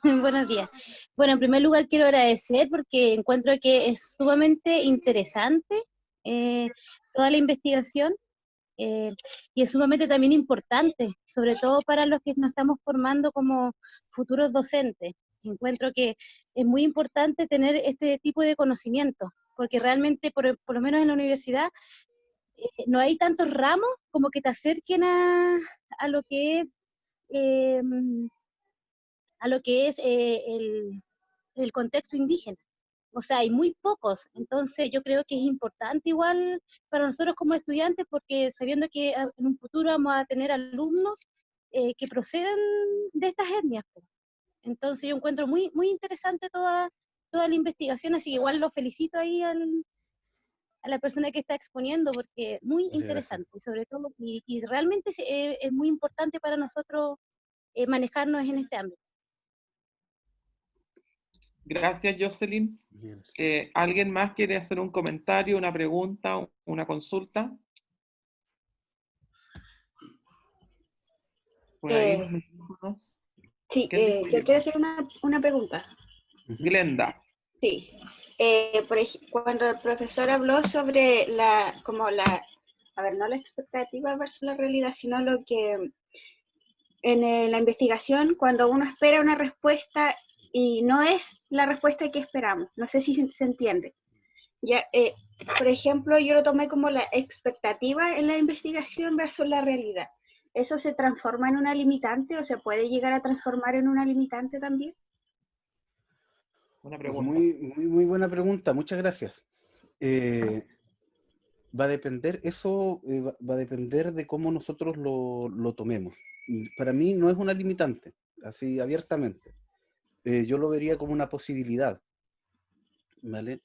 Buenos días. Bueno, en primer lugar quiero agradecer porque encuentro que es sumamente interesante toda la investigación y es sumamente también importante, sobre todo para los que nos estamos formando como futuros docentes. Encuentro que es muy importante tener este tipo de conocimiento, porque realmente, por lo menos en la universidad, no hay tantos ramos como que te acerquen a lo que es... Eh, a lo que es el contexto indígena. O sea, hay muy pocos, entonces yo creo que es importante igual para nosotros como estudiantes, porque sabiendo que en un futuro vamos a tener alumnos que proceden de estas etnias. Pues. Entonces yo encuentro muy interesante toda la investigación, así que igual lo felicito ahí a la persona que está exponiendo, porque muy interesante, y sobre todo, y realmente es muy importante para nosotros manejarnos en este ámbito. Gracias, Jocelyn. ¿Alguien más quiere hacer un comentario, una pregunta, una consulta? Por ahí los micrófonos. Sí, yo quiero hacer una pregunta. Glenda. Sí. Cuando el profesor habló sobre no la expectativa versus la realidad, sino lo que en la investigación, cuando uno espera una respuesta y no es la respuesta que esperamos. No sé si se entiende. Ya, por ejemplo, yo lo tomé como la expectativa en la investigación versus la realidad. ¿Eso se transforma en una limitante o se puede llegar a transformar en una limitante también? Una pregunta. Muy buena pregunta, muchas gracias. va a depender, eso va a depender de cómo nosotros lo tomemos. Para mí no es una limitante, así abiertamente. Yo lo vería como una posibilidad, ¿vale?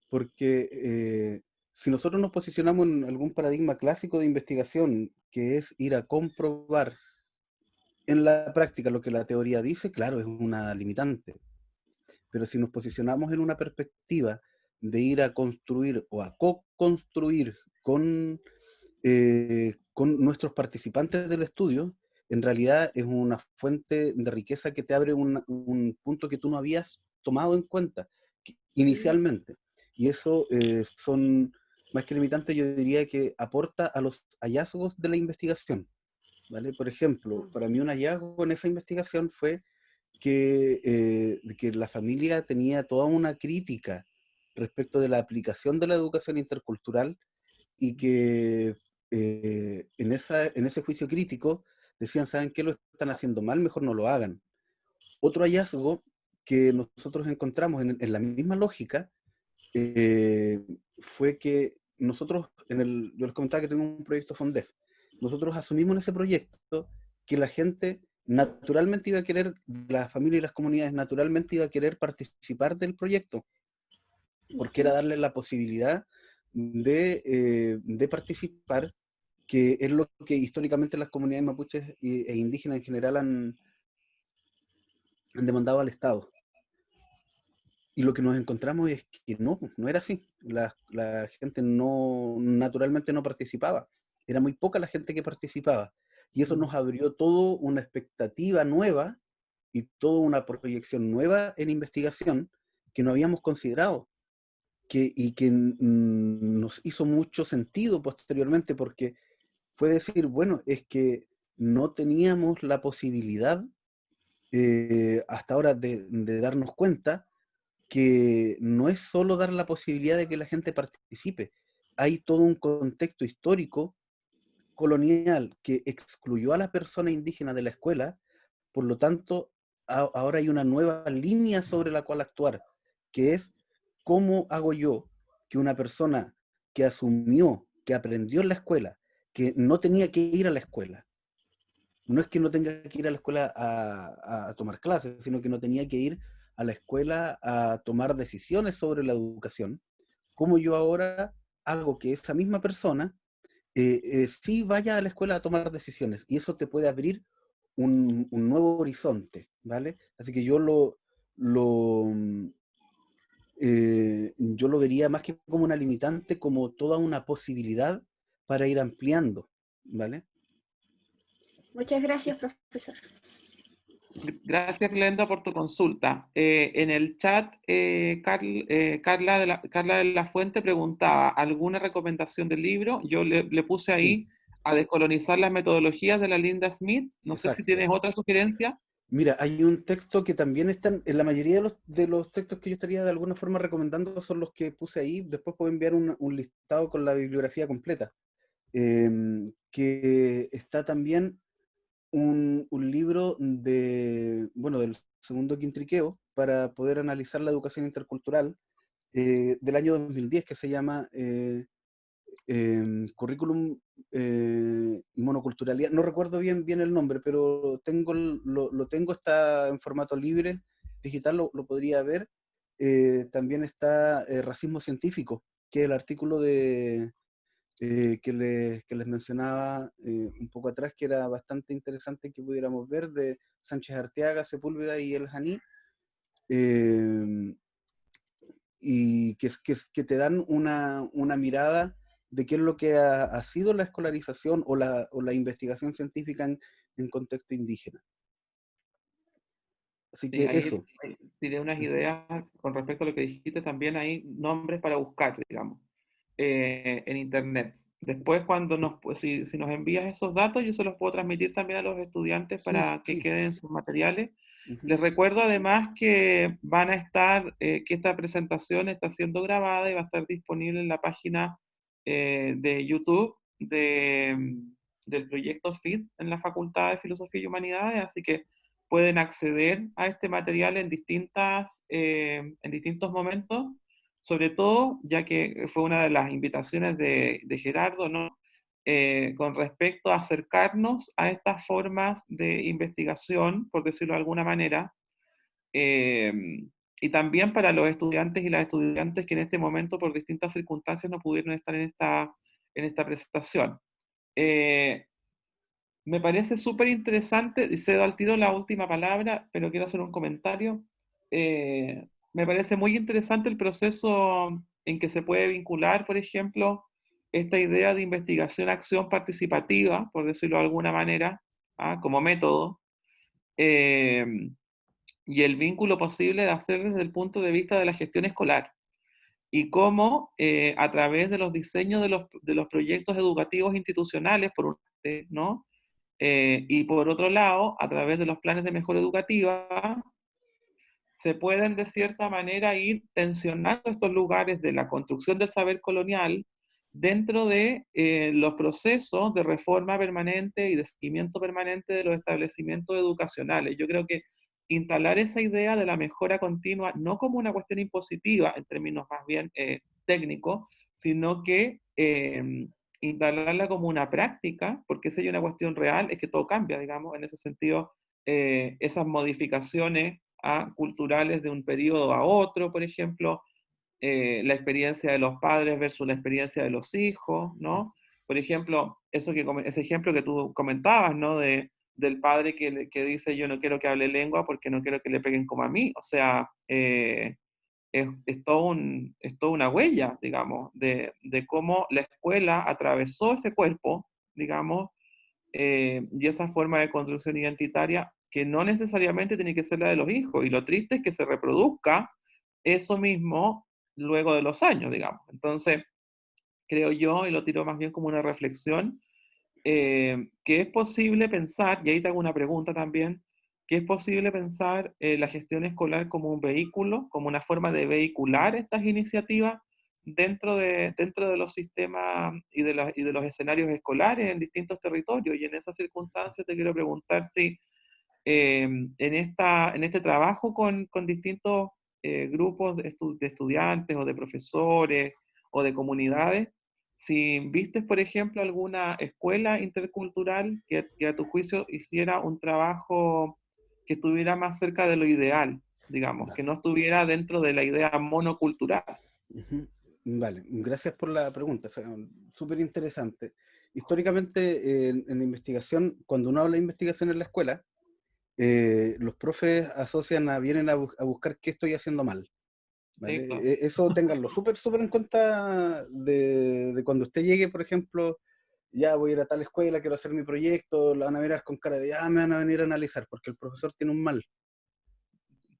Porque si nosotros nos posicionamos en algún paradigma clásico de investigación, que es ir a comprobar en la práctica lo que la teoría dice, claro, es una limitante. Pero si nos posicionamos en una perspectiva de ir a construir o a co-construir con nuestros participantes del estudio, en realidad es una fuente de riqueza que te abre un punto que tú no habías tomado en cuenta inicialmente. Y eso son, más que limitantes, yo diría que aporta a los hallazgos de la investigación, ¿vale? Por ejemplo, para mí un hallazgo en esa investigación fue que la familia tenía toda una crítica respecto de la aplicación de la educación intercultural y que en ese juicio crítico decían, ¿saben qué? Lo están haciendo mal, mejor no lo hagan. Otro hallazgo que nosotros encontramos en la misma lógica fue que nosotros, yo les comentaba que tengo un proyecto FONDEF, nosotros asumimos en ese proyecto que la gente naturalmente iba a querer, la familia y las comunidades naturalmente iba a querer participar del proyecto, porque era darle la posibilidad de participar, que es lo que históricamente las comunidades mapuches e indígenas en general han demandado al Estado. Y lo que nos encontramos es que no era así. La gente naturalmente no participaba. Era muy poca la gente que participaba. Y eso nos abrió toda una expectativa nueva y toda una proyección nueva en investigación que no habíamos considerado. Y que nos hizo mucho sentido posteriormente, porque fue decir, bueno, es que no teníamos la posibilidad hasta ahora de darnos cuenta que no es solo dar la posibilidad de que la gente participe, hay todo un contexto histórico colonial que excluyó a la persona indígena de la escuela, por lo tanto, ahora hay una nueva línea sobre la cual actuar, que es cómo hago yo que una persona que asumió, que aprendió en la escuela, que no tenía que ir a la escuela, no es que no tenga que ir a la escuela a tomar clases, sino que no tenía que ir a la escuela a tomar decisiones sobre la educación, cómo yo ahora hago que esa misma persona sí vaya a la escuela a tomar decisiones, y eso te puede abrir un nuevo horizonte, ¿vale? Así que lo, yo lo vería más que como una limitante, como toda una posibilidad para ir ampliando, ¿vale? Muchas gracias, profesor. Gracias, Glenda, por tu consulta. En el chat, Carla de la Fuente preguntaba, ¿alguna recomendación del libro? Yo le puse Sí, ahí a descolonizar las metodologías de la Linda Smith. No sé si exacto. tienes otra sugerencia. Mira, hay un texto que también están, en la mayoría de los textos que yo estaría de alguna forma recomendando son los que puse ahí. Después puedo enviar un listado con la bibliografía completa. Que está también un libro bueno, del segundo Quintriqueo para poder analizar la educación intercultural del año 2010, que se llama Currículum y Monoculturalidad. No recuerdo bien el nombre, pero lo tengo, está en formato libre, digital, lo podría ver. También está Racismo Científico, que es el artículo que les mencionaba un poco atrás, que era bastante interesante que pudiéramos ver, de Sánchez Arteaga, Sepúlveda y El Janí, y que te dan una mirada de qué es lo que ha sido la escolarización o la investigación científica en contexto indígena. Así Sí, que ahí eso. tiré unas ideas con respecto a lo que dijiste. También hay nombres para buscar, digamos, en Internet. Después, pues, si nos envías esos datos, yo se los puedo transmitir también a los estudiantes Sí, para que sí. queden sus materiales. Uh-huh. Les recuerdo además que van a estar, que esta presentación está siendo grabada y va a estar disponible en la página de YouTube del proyecto FIT en la Facultad de Filosofía y Humanidades, así que pueden acceder a este material en distintos momentos sobre todo, ya que fue una de las invitaciones de Gerardo, ¿no? Con respecto a acercarnos a estas formas de investigación, por decirlo de alguna manera, eh, y también para los estudiantes y las estudiantes que en este momento, por distintas circunstancias, no pudieron estar en esta presentación. Eh, Me parece súper interesante, y cedo al tiro la última palabra, pero quiero hacer un comentario. Me parece muy interesante el proceso en que se puede vincular, por ejemplo, esta idea de investigación-acción participativa, por decirlo de alguna manera, como método, eh, y el vínculo posible de hacer desde el punto de vista de la gestión escolar y cómo a través de los diseños de los proyectos educativos institucionales, por un parte, ¿no? Y por otro lado, a través de los planes de mejora educativa, se pueden de cierta manera ir tensionando estos lugares de la construcción del saber colonial dentro de los procesos de reforma permanente y de seguimiento permanente de los establecimientos educacionales. Yo creo que instalar esa idea de la mejora continua, no como una cuestión impositiva en términos más bien técnicos, sino que instalarla como una práctica, porque si hay una cuestión real, es que todo cambia, digamos, en ese sentido, esas modificaciones culturales de un periodo a otro, por ejemplo, la experiencia de los padres versus la experiencia de los hijos, ¿no? Por ejemplo, ese ejemplo que tú comentabas, ¿no? Del padre que dice, yo no quiero que hable lengua porque no quiero que le peguen como a mí. O sea, es toda una huella, digamos, de cómo la escuela atravesó ese cuerpo, digamos, y esa forma de construcción identitaria que no necesariamente tiene que ser la de los hijos. Y lo triste es que se reproduzca eso mismo luego de los años, digamos. Entonces, creo yo, y lo tiro más bien como una reflexión, que es posible pensar, y ahí te hago una pregunta también, que es posible pensar la gestión escolar como un vehículo, como una forma de vehicular estas iniciativas dentro de los sistemas y de los escenarios escolares en distintos territorios. Y en esa circunstancia te quiero preguntar si en este trabajo con distintos grupos de estudiantes o de profesores o de comunidades, si vistes, por ejemplo, alguna escuela intercultural que a tu juicio hiciera un trabajo que estuviera más cerca de lo ideal, digamos, que Vale. no estuviera dentro de la idea monocultural. Ujú. Vale, gracias por la pregunta, o sea, súper interesante. Históricamente, en la investigación, cuando uno habla de investigación en la escuela, los profes asocian vienen a buscar qué estoy haciendo mal, ¿vale? Sí, claro. Eso ténganlo súper, súper en cuenta de cuando usted llegue, por ejemplo, ya voy a ir a tal escuela, quiero hacer mi proyecto, la van a mirar con cara de, me van a venir a analizar, porque el profesor tiene un mal,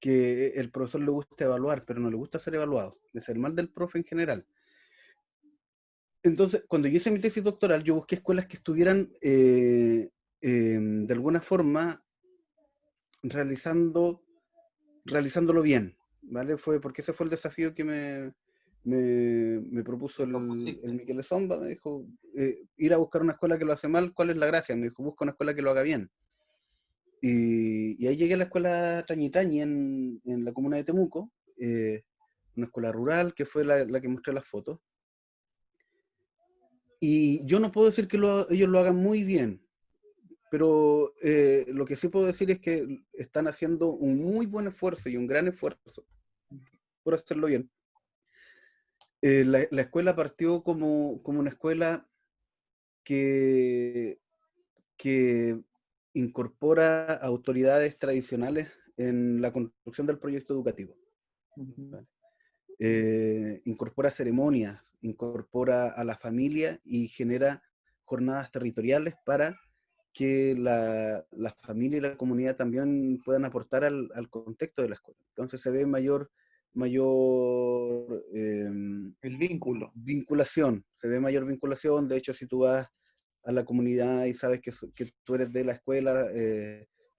que el profesor le gusta evaluar, pero no le gusta ser evaluado, es el mal del profe en general. Entonces, cuando yo hice mi tesis doctoral, yo busqué escuelas que estuvieran de alguna forma realizándolo bien, ¿vale? Fue porque ese fue el desafío que me propuso Te el propusiste. Miquel Zomba. Me dijo, ir a buscar una escuela que lo hace mal, ¿cuál es la gracia? Me dijo, busca una escuela que lo haga bien. Y ahí llegué a la escuela Tañi Tañi en la comuna de Temuco, una escuela rural que fue la que mostré las fotos. Y yo no puedo decir que ellos lo hagan muy bien, pero lo que sí puedo decir es que están haciendo un muy buen esfuerzo y un gran esfuerzo por hacerlo bien. La escuela partió como una escuela que, que incorpora autoridades tradicionales en la construcción del proyecto educativo. Ujú. ¿Vale? Incorpora ceremonias, incorpora a la familia y genera jornadas territoriales para que la familia y la comunidad también puedan aportar al contexto de la escuela. Entonces se ve mayor El vínculo. vinculación, se ve mayor vinculación. De hecho, si tú vas a la comunidad y sabes que tú eres de la escuela,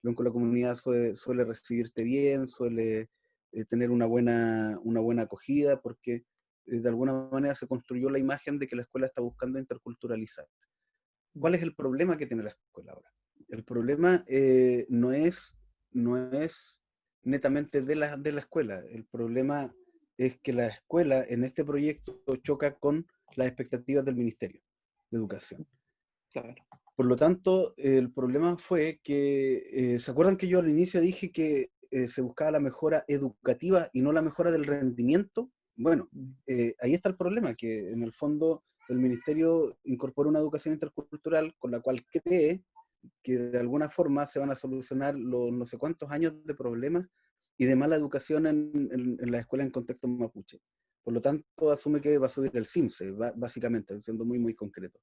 luego la comunidad suele recibirte bien, suele tener una buena acogida, porque de alguna manera se construyó la imagen de que la escuela está buscando interculturalizar. ¿Cuál es el problema que tiene la escuela ahora? El problema no es netamente de la escuela. El problema es que la escuela en este proyecto choca con las expectativas del Ministerio de Educación. Claro. Por lo tanto, el problema fue que, ¿se acuerdan que yo al inicio dije que se buscaba la mejora educativa y no la mejora del rendimiento? Bueno, ahí está el problema, que en el fondo el Ministerio incorpora una educación intercultural con la cual cree que de alguna forma se van a solucionar los no sé cuántos años de problemas y de mala educación en la escuela en contexto mapuche. Por lo tanto, asume que va a subir el CIMSE, básicamente, siendo muy, muy concreto.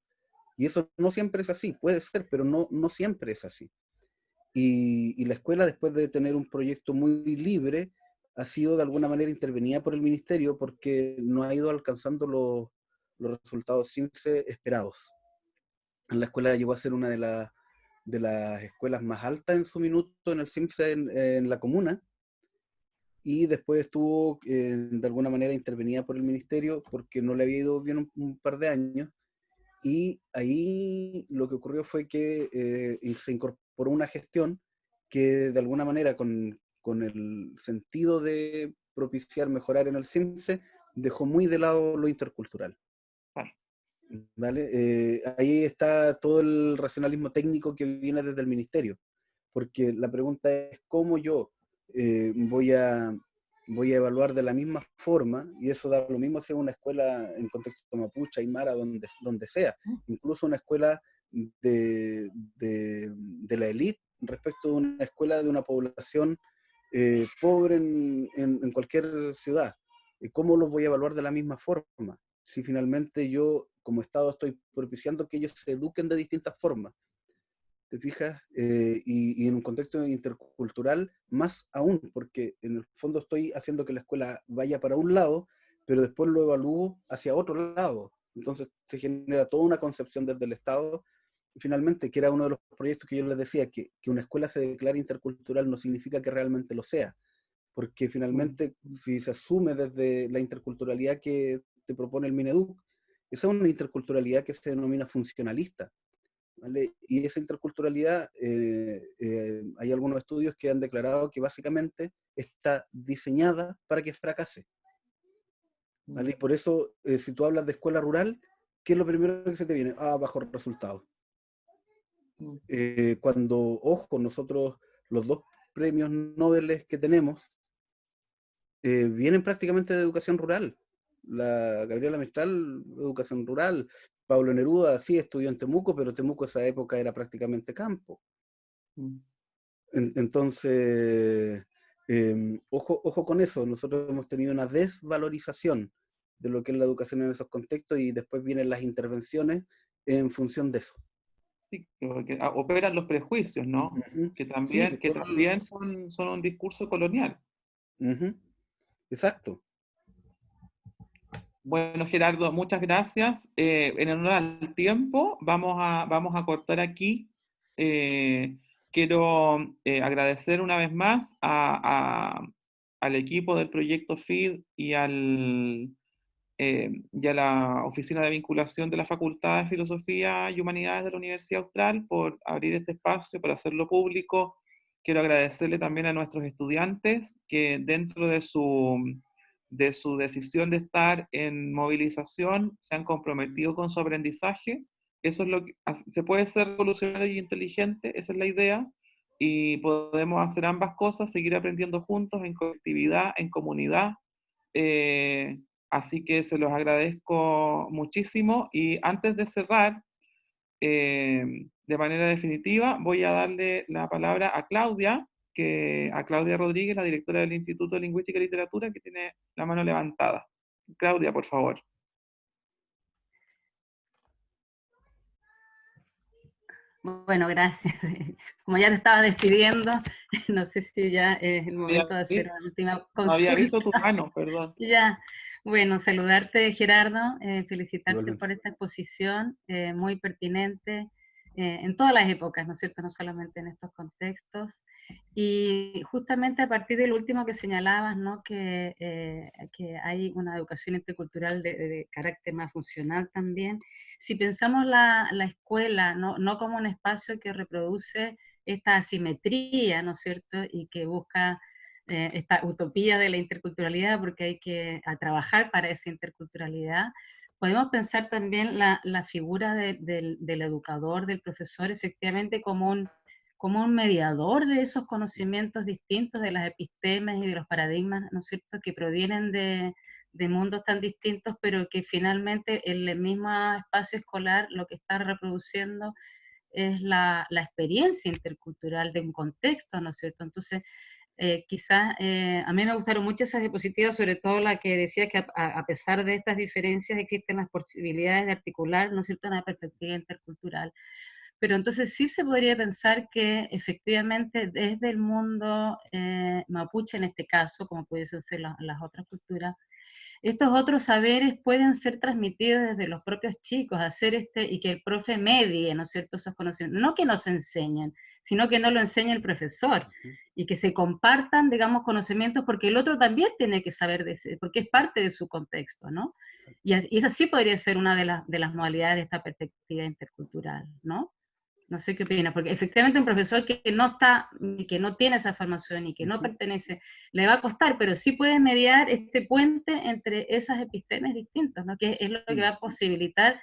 Y eso no siempre es así, puede ser, pero no siempre es así. Y la escuela, después de tener un proyecto muy libre, ha sido de alguna manera intervenida por el ministerio porque no ha ido alcanzando los resultados CIMSE esperados. En la escuela llegó a ser una de las escuelas más altas en su minuto en el CIMSE en la comuna, y después estuvo de alguna manera intervenida por el ministerio porque no le había ido bien un par de años. Y ahí lo que ocurrió fue que se incorporó una gestión que de alguna manera con el sentido de propiciar, mejorar en el CIMSE, dejó muy de lado lo intercultural. Vale. ¿Vale? Ahí está todo el racionalismo técnico que viene desde el ministerio, porque la pregunta es cómo yo voy a evaluar de la misma forma, y eso da lo mismo si es una escuela en contexto mapuche, aymara, donde sea, incluso una escuela de la élite respecto de una escuela de una población pobre en cualquier ciudad. ¿Cómo los voy a evaluar de la misma forma? Si finalmente yo, como Estado, estoy propiciando que ellos se eduquen de distintas formas. ¿Te fijas? Y en un contexto intercultural, más aún, porque en el fondo estoy haciendo que la escuela vaya para un lado, pero después lo evalúo hacia otro lado. Entonces se genera toda una concepción desde el Estado. Y finalmente, que era uno de los proyectos que yo les decía, que una escuela se declare intercultural no significa que realmente lo sea, porque finalmente, si se asume desde la interculturalidad que te propone el Mineduc, esa es una interculturalidad que se denomina funcionalista, ¿vale? Y esa interculturalidad, hay algunos estudios que han declarado que básicamente está diseñada para que fracase, ¿vale? Y por eso, si tú hablas de escuela rural, ¿qué es lo primero que se te viene? Ah, bajos resultados. Cuando, ojo, nosotros los dos premios Nobel que tenemos, vienen prácticamente de educación rural. La Gabriela Mistral, educación rural. Pablo Neruda, sí, estudió en Temuco, pero Temuco esa época era prácticamente campo. Entonces, ojo con eso. Nosotros hemos tenido una desvalorización de lo que es la educación en esos contextos, y después vienen las intervenciones en función de eso. Sí, porque operan los prejuicios, ¿no? Que Sí, también son un discurso colonial. Exacto. Bueno, Gerardo, muchas gracias. En honor al tiempo, vamos a cortar aquí. Quiero agradecer una vez más al equipo del proyecto FEED y a la Oficina de Vinculación de la Facultad de Filosofía y Humanidades de la Universidad Austral por abrir este espacio, por hacerlo público. Quiero agradecerle también a nuestros estudiantes que dentro de su decisión de estar en movilización se han comprometido con su aprendizaje. Eso es lo que se puede ser revolucionario y inteligente, esa es la idea, y podemos hacer ambas cosas, seguir aprendiendo juntos, en colectividad, en comunidad. Así que se los agradezco muchísimo, y antes de cerrar, de manera definitiva, voy a darle la palabra a Claudia, a Claudia Rodríguez, la directora del Instituto de Lingüística y Literatura, que tiene la mano levantada. Claudia, por favor. Bueno, gracias. Como ya te estaba despidiendo, no sé si ya es el momento de hacer una última consulta. No había visto tu mano, perdón. Ya, bueno, saludarte, Gerardo, felicitarte Igualmente. por esta exposición, muy pertinente en todas las épocas, ¿no es cierto?, no solamente en estos contextos. Y justamente a partir del último que señalabas, ¿no?, que hay una educación intercultural de carácter más funcional también. Si pensamos la escuela no como un espacio que reproduce esta asimetría, ¿no es cierto?, y que busca esta utopía de la interculturalidad, porque hay que trabajar para esa interculturalidad. Podemos pensar también la figura del educador, del profesor, efectivamente como un mediador de esos conocimientos distintos, de las epistemes y de los paradigmas, ¿no es cierto?, que provienen de mundos tan distintos, pero que finalmente en el mismo espacio escolar lo que está reproduciendo es la experiencia intercultural de un contexto, ¿no es cierto? Entonces, quizás a mí me gustaron mucho esas diapositivas, sobre todo la que decía que a pesar de estas diferencias existen las posibilidades de articular, ¿no es cierto?, una perspectiva intercultural. Pero entonces sí se podría pensar que efectivamente desde el mundo mapuche en este caso, como pudiesen ser las otras culturas, estos otros saberes pueden ser transmitidos desde los propios chicos, y que el profe medie, ¿no es cierto?, esos conocimientos. No que nos enseñen, sino que no lo enseñe el profesor, y que se compartan, digamos, conocimientos, porque el otro también tiene que saber porque es parte de su contexto, ¿no? Y esa sí podría ser una de las modalidades de esta perspectiva intercultural, ¿no? No sé qué opinas, porque efectivamente un profesor que no tiene esa formación y que no pertenece, le va a costar, pero sí puede mediar este puente entre esas epistemes distintos, ¿no? Que es lo que va a posibilitar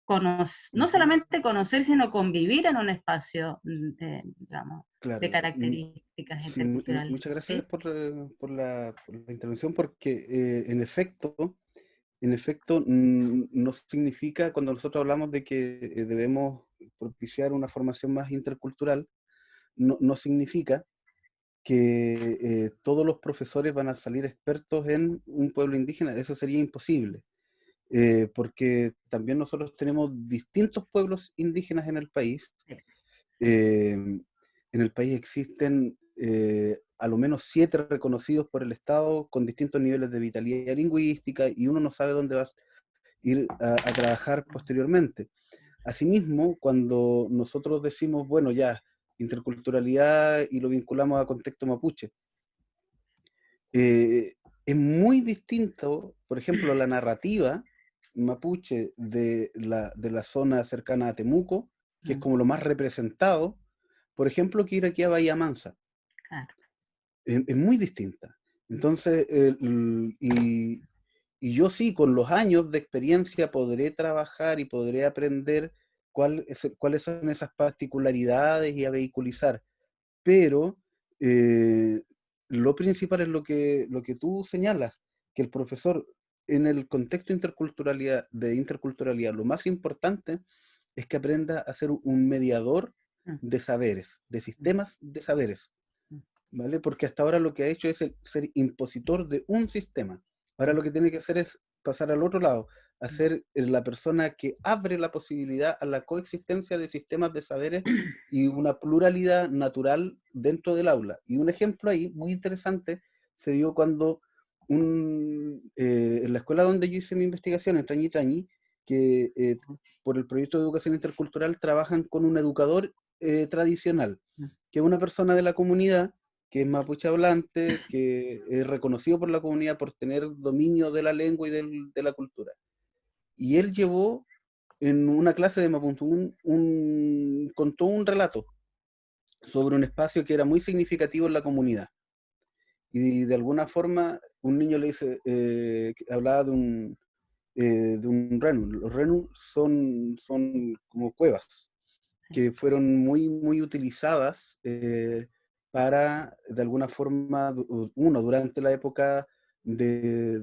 no solamente conocer, sino convivir en un espacio, digamos, Claro. de características Sí, interculturales. muchas gracias ¿Sí? por la intervención, porque en efecto, no significa, cuando nosotros hablamos de que debemos propiciar una formación más intercultural, no significa que todos los profesores van a salir expertos en un pueblo indígena. Eso sería imposible, porque también nosotros tenemos distintos pueblos indígenas en el país. En el país existen a lo menos 7 reconocidos por el Estado con distintos niveles de vitalidad lingüística, y uno no sabe dónde va a ir a trabajar posteriormente. Asimismo, cuando nosotros decimos, bueno, ya, interculturalidad y lo vinculamos a contexto mapuche, es muy distinto, por ejemplo, la narrativa mapuche de la zona cercana a Temuco, que es como lo más representado, por ejemplo, que ir aquí a Bahía Mansa. Claro. Es muy distinta. Entonces, y yo sí, con los años de experiencia podré trabajar y podré aprender cuáles son esas particularidades y a vehiculizar. Pero lo principal es lo que tú señalas, que el profesor en el contexto de interculturalidad, lo más importante es que aprenda a ser un mediador de saberes, de sistemas de saberes, ¿vale? Porque hasta ahora lo que ha hecho es ser impositor de un sistema. Ahora lo que tiene que hacer es pasar al otro lado, a ser la persona que abre la posibilidad a la coexistencia de sistemas de saberes y una pluralidad natural dentro del aula. Y un ejemplo ahí muy interesante se dio cuando en la escuela donde yo hice mi investigación, en Trañi Trañi, que por el proyecto de educación intercultural trabajan con un educador tradicional, que es una persona de la comunidad, que es mapuche hablante, que es reconocido por la comunidad por tener dominio de la lengua y de la cultura. Y él llevó en una clase de Mapuntún contó un relato sobre un espacio que era muy significativo en la comunidad. Y de alguna forma un niño le dice, hablaba de un renu. Los renus son como cuevas que fueron muy, muy utilizadas para, de alguna forma, durante la época de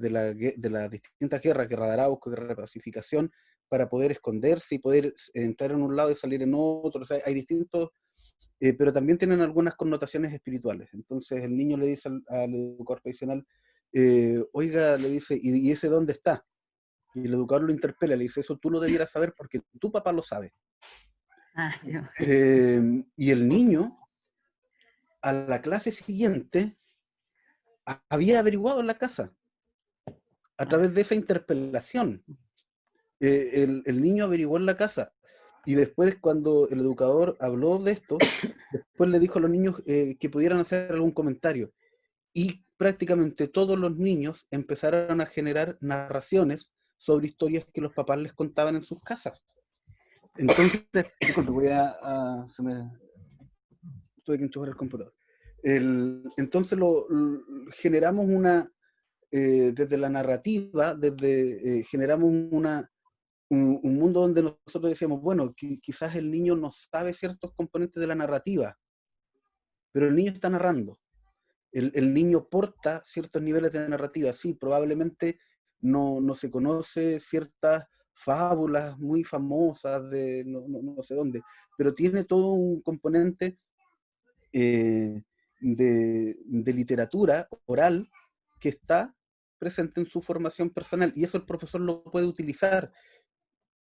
las distintas guerras, guerra de Arauco, guerra de pacificación, para poder esconderse y poder entrar en un lado y salir en otro. O sea, hay distintos, pero también tienen algunas connotaciones espirituales. Entonces el niño le dice al educador tradicional, oiga, le dice, ¿y ese dónde está? Y el educador lo interpela, le dice, eso tú lo debieras saber porque tu papá lo sabe. Y el niño, a la clase siguiente, había averiguado en la casa, a través de esa interpelación. El niño averiguó en la casa, y después cuando el educador habló de esto, después le dijo a los niños que pudieran hacer algún comentario. Y prácticamente todos los niños empezaron a generar narraciones sobre historias que los papás les contaban en sus casas. Entonces, disculpe, tuve que enchufar el computador. Entonces generamos desde la narrativa, generamos un mundo donde nosotros decíamos, bueno, quizás el niño no sabe ciertos componentes de la narrativa, pero el niño está narrando. El niño porta ciertos niveles de narrativa, sí, probablemente no se conoce ciertas fábulas muy famosas de no sé dónde, pero tiene todo un componente de literatura oral que está presente en su formación personal, y eso el profesor lo puede utilizar,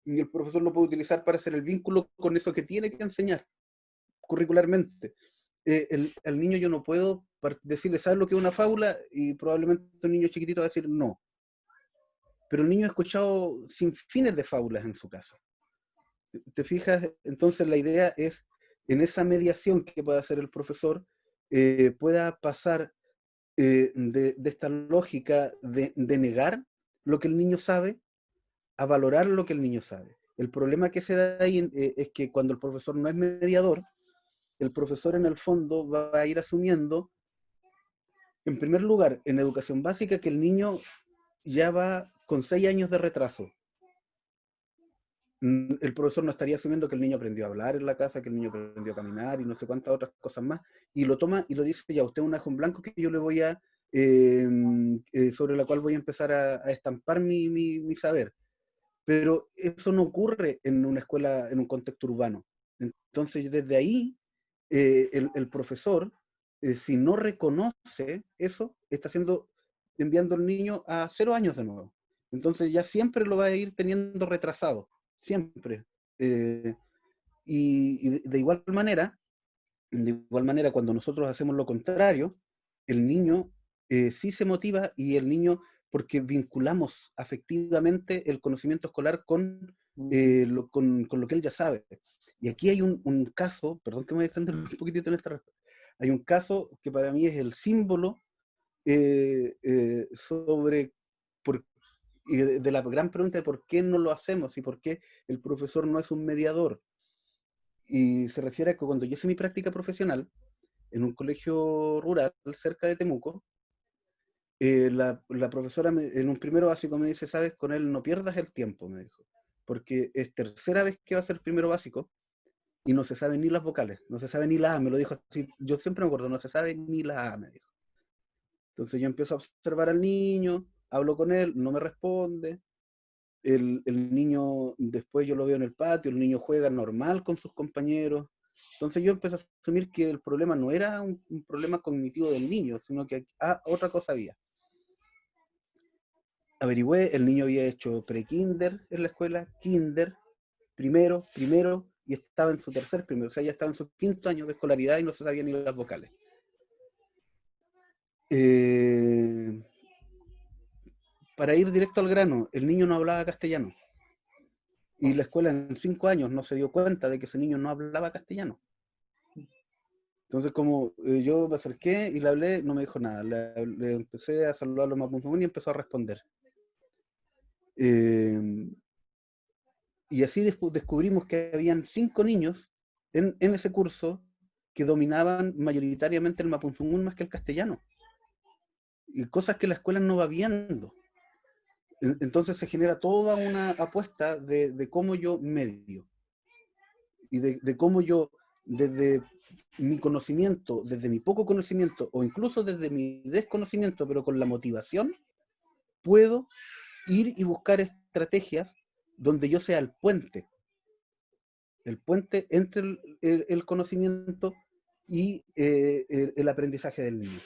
y el profesor lo puede utilizar para hacer el vínculo con eso que tiene que enseñar curricularmente. El niño yo no puedo decirle, ¿sabes lo que es una fábula? Y probablemente un niño chiquitito va a decir no. Pero el niño ha escuchado sin fines de fábulas en su casa. ¿Te fijas? Entonces la idea es, en esa mediación que pueda hacer el profesor, pueda pasar de esta lógica de negar lo que el niño sabe a valorar lo que el niño sabe. El problema que se da ahí es que cuando el profesor no es mediador, el profesor en el fondo va a ir asumiendo, en primer lugar, en educación básica, que el niño ya va con 6 años de retraso. El profesor no estaría asumiendo que el niño aprendió a hablar en la casa, que el niño aprendió a caminar y no sé cuántas otras cosas más, y lo toma y lo dice, ya, usted es un ajo en blanco que yo le voy a, sobre la cual voy a empezar a estampar mi saber. Pero eso no ocurre en una escuela, en un contexto urbano. Entonces, desde ahí, el profesor, si no reconoce eso, está enviando al niño a 0 años de nuevo. Entonces ya siempre lo va a ir teniendo retrasado, siempre. Y de igual manera, cuando nosotros hacemos lo contrario, el niño sí se motiva, y el niño, porque vinculamos afectivamente el conocimiento escolar con lo que él ya sabe. Y aquí hay un caso, perdón que me voy a extender un poquitito en esta respuesta, hay un caso que para mí es el símbolo sobre de la gran pregunta de por qué no lo hacemos y por qué el profesor no es un mediador. Y se refiere a que cuando yo hice mi práctica profesional en un colegio rural cerca de Temuco, la profesora en un primero básico me dice, sabes, con él no pierdas el tiempo, me dijo, porque es tercera vez que va a ser primero básico y no se saben ni las vocales, no se sabe ni la A, me lo dijo así, yo siempre me acuerdo, no se sabe ni la A, me dijo. Entonces yo empiezo a observar al niño, hablo con él, no me responde, el niño, después yo lo veo en el patio, el niño juega normal con sus compañeros. Entonces yo empecé a asumir que el problema no era un problema cognitivo del niño, sino que otra cosa había. Averigüé, el niño había hecho pre-kinder en la escuela, kinder, primero, y estaba en su tercer primero, o sea, ya estaba en su 5º año de escolaridad y no se sabía ni las vocales. Para ir directo al grano, el niño no hablaba castellano. Y la escuela en 5 años no se dio cuenta de que ese niño no hablaba castellano. Entonces, como yo me acerqué y le hablé, no me dijo nada. Le empecé a saludarlo más y empezó a responder. Y así descubrimos que habían 5 niños en ese curso que dominaban mayoritariamente el mapuzungún más que el castellano. Y cosas que la escuela no va viendo. Entonces se genera toda una apuesta de cómo yo medio. Y de cómo yo, desde mi conocimiento, desde mi poco conocimiento, o incluso desde mi desconocimiento, pero con la motivación, puedo ir y buscar estrategias donde yo sea el puente entre el conocimiento y el aprendizaje del niño.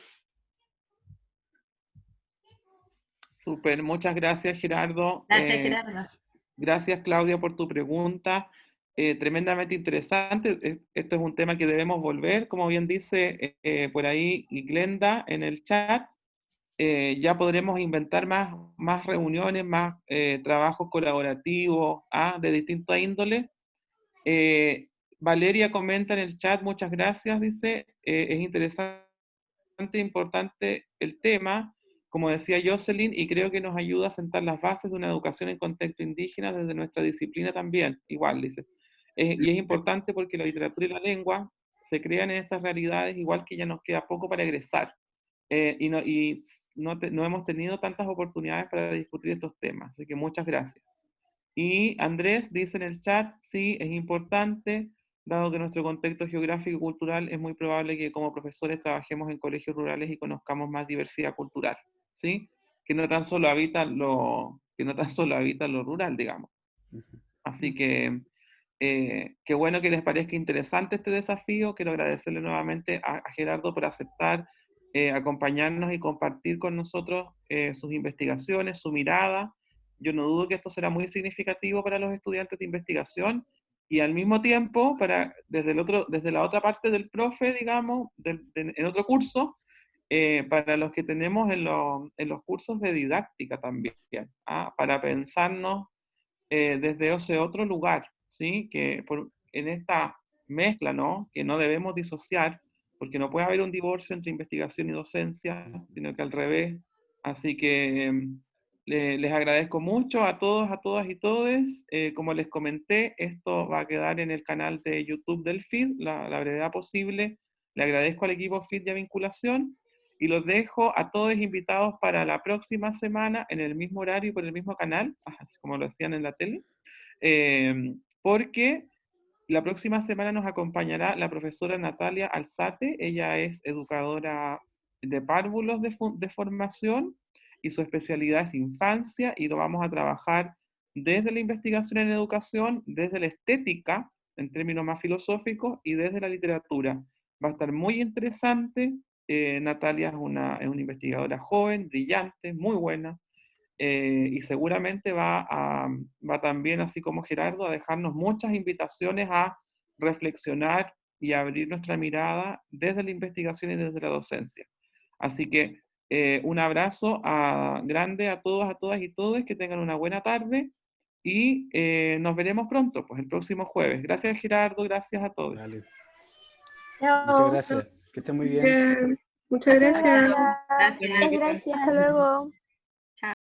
Súper, muchas gracias, Gerardo. Gracias, Gerardo. Gracias, Claudia, por tu pregunta. Tremendamente interesante. Esto es un tema que debemos volver, como bien dice por ahí Glenda en el chat. Ya podremos inventar más reuniones, más trabajos colaborativos de distinta índole. Valeria comenta en el chat, muchas gracias, dice, es interesante e importante el tema, como decía Jocelyn, y creo que nos ayuda a sentar las bases de una educación en contexto indígena desde nuestra disciplina también, igual dice. Y es importante porque la literatura y la lengua se crean en estas realidades, igual que ya nos queda poco para egresar. Y no hemos tenido tantas oportunidades para discutir estos temas, así que muchas gracias. Y Andrés dice en el chat, sí, es importante, dado que nuestro contexto geográfico y cultural es muy probable que como profesores trabajemos en colegios rurales y conozcamos más diversidad cultural, ¿sí? Que no tan solo habitan lo rural, digamos. Así que, qué bueno que les parezca interesante este desafío. Quiero agradecerle nuevamente a Gerardo por aceptar acompañarnos y compartir con nosotros sus investigaciones, su mirada. Yo no dudo que esto será muy significativo para los estudiantes de investigación y al mismo tiempo, desde la otra parte del profe, digamos, en otro curso, para los que tenemos en los cursos de didáctica también, para pensarnos desde ese otro lugar, ¿sí? En esta mezcla, ¿no? Que no debemos disociar, porque no puede haber un divorcio entre investigación y docencia, sino que al revés. Así que les agradezco mucho a todos, a todas y todes. Como les comenté, esto va a quedar en el canal de YouTube del FID, la brevedad posible. Le agradezco al equipo FID y a Vinculación. Y los dejo a todos invitados para la próxima semana en el mismo horario y por el mismo canal, así como lo hacían en la tele, porque la próxima semana nos acompañará la profesora Natalia Alzate. Ella es educadora de párvulos de formación y su especialidad es infancia y lo vamos a trabajar desde la investigación en educación, desde la estética en términos más filosóficos y desde la literatura. Va a estar muy interesante. Natalia es una investigadora joven, brillante, muy buena, y seguramente va también, así como Gerardo, a dejarnos muchas invitaciones a reflexionar y a abrir nuestra mirada desde la investigación y desde la docencia. Así que un abrazo grande a todos, a todas y todos, que tengan una buena tarde y nos veremos pronto, pues el próximo jueves. Gracias Gerardo, gracias a todos. Vale. Chao. Muchas gracias. Que estén muy bien. Muchas gracias. Gracias. Gracias. Hasta luego.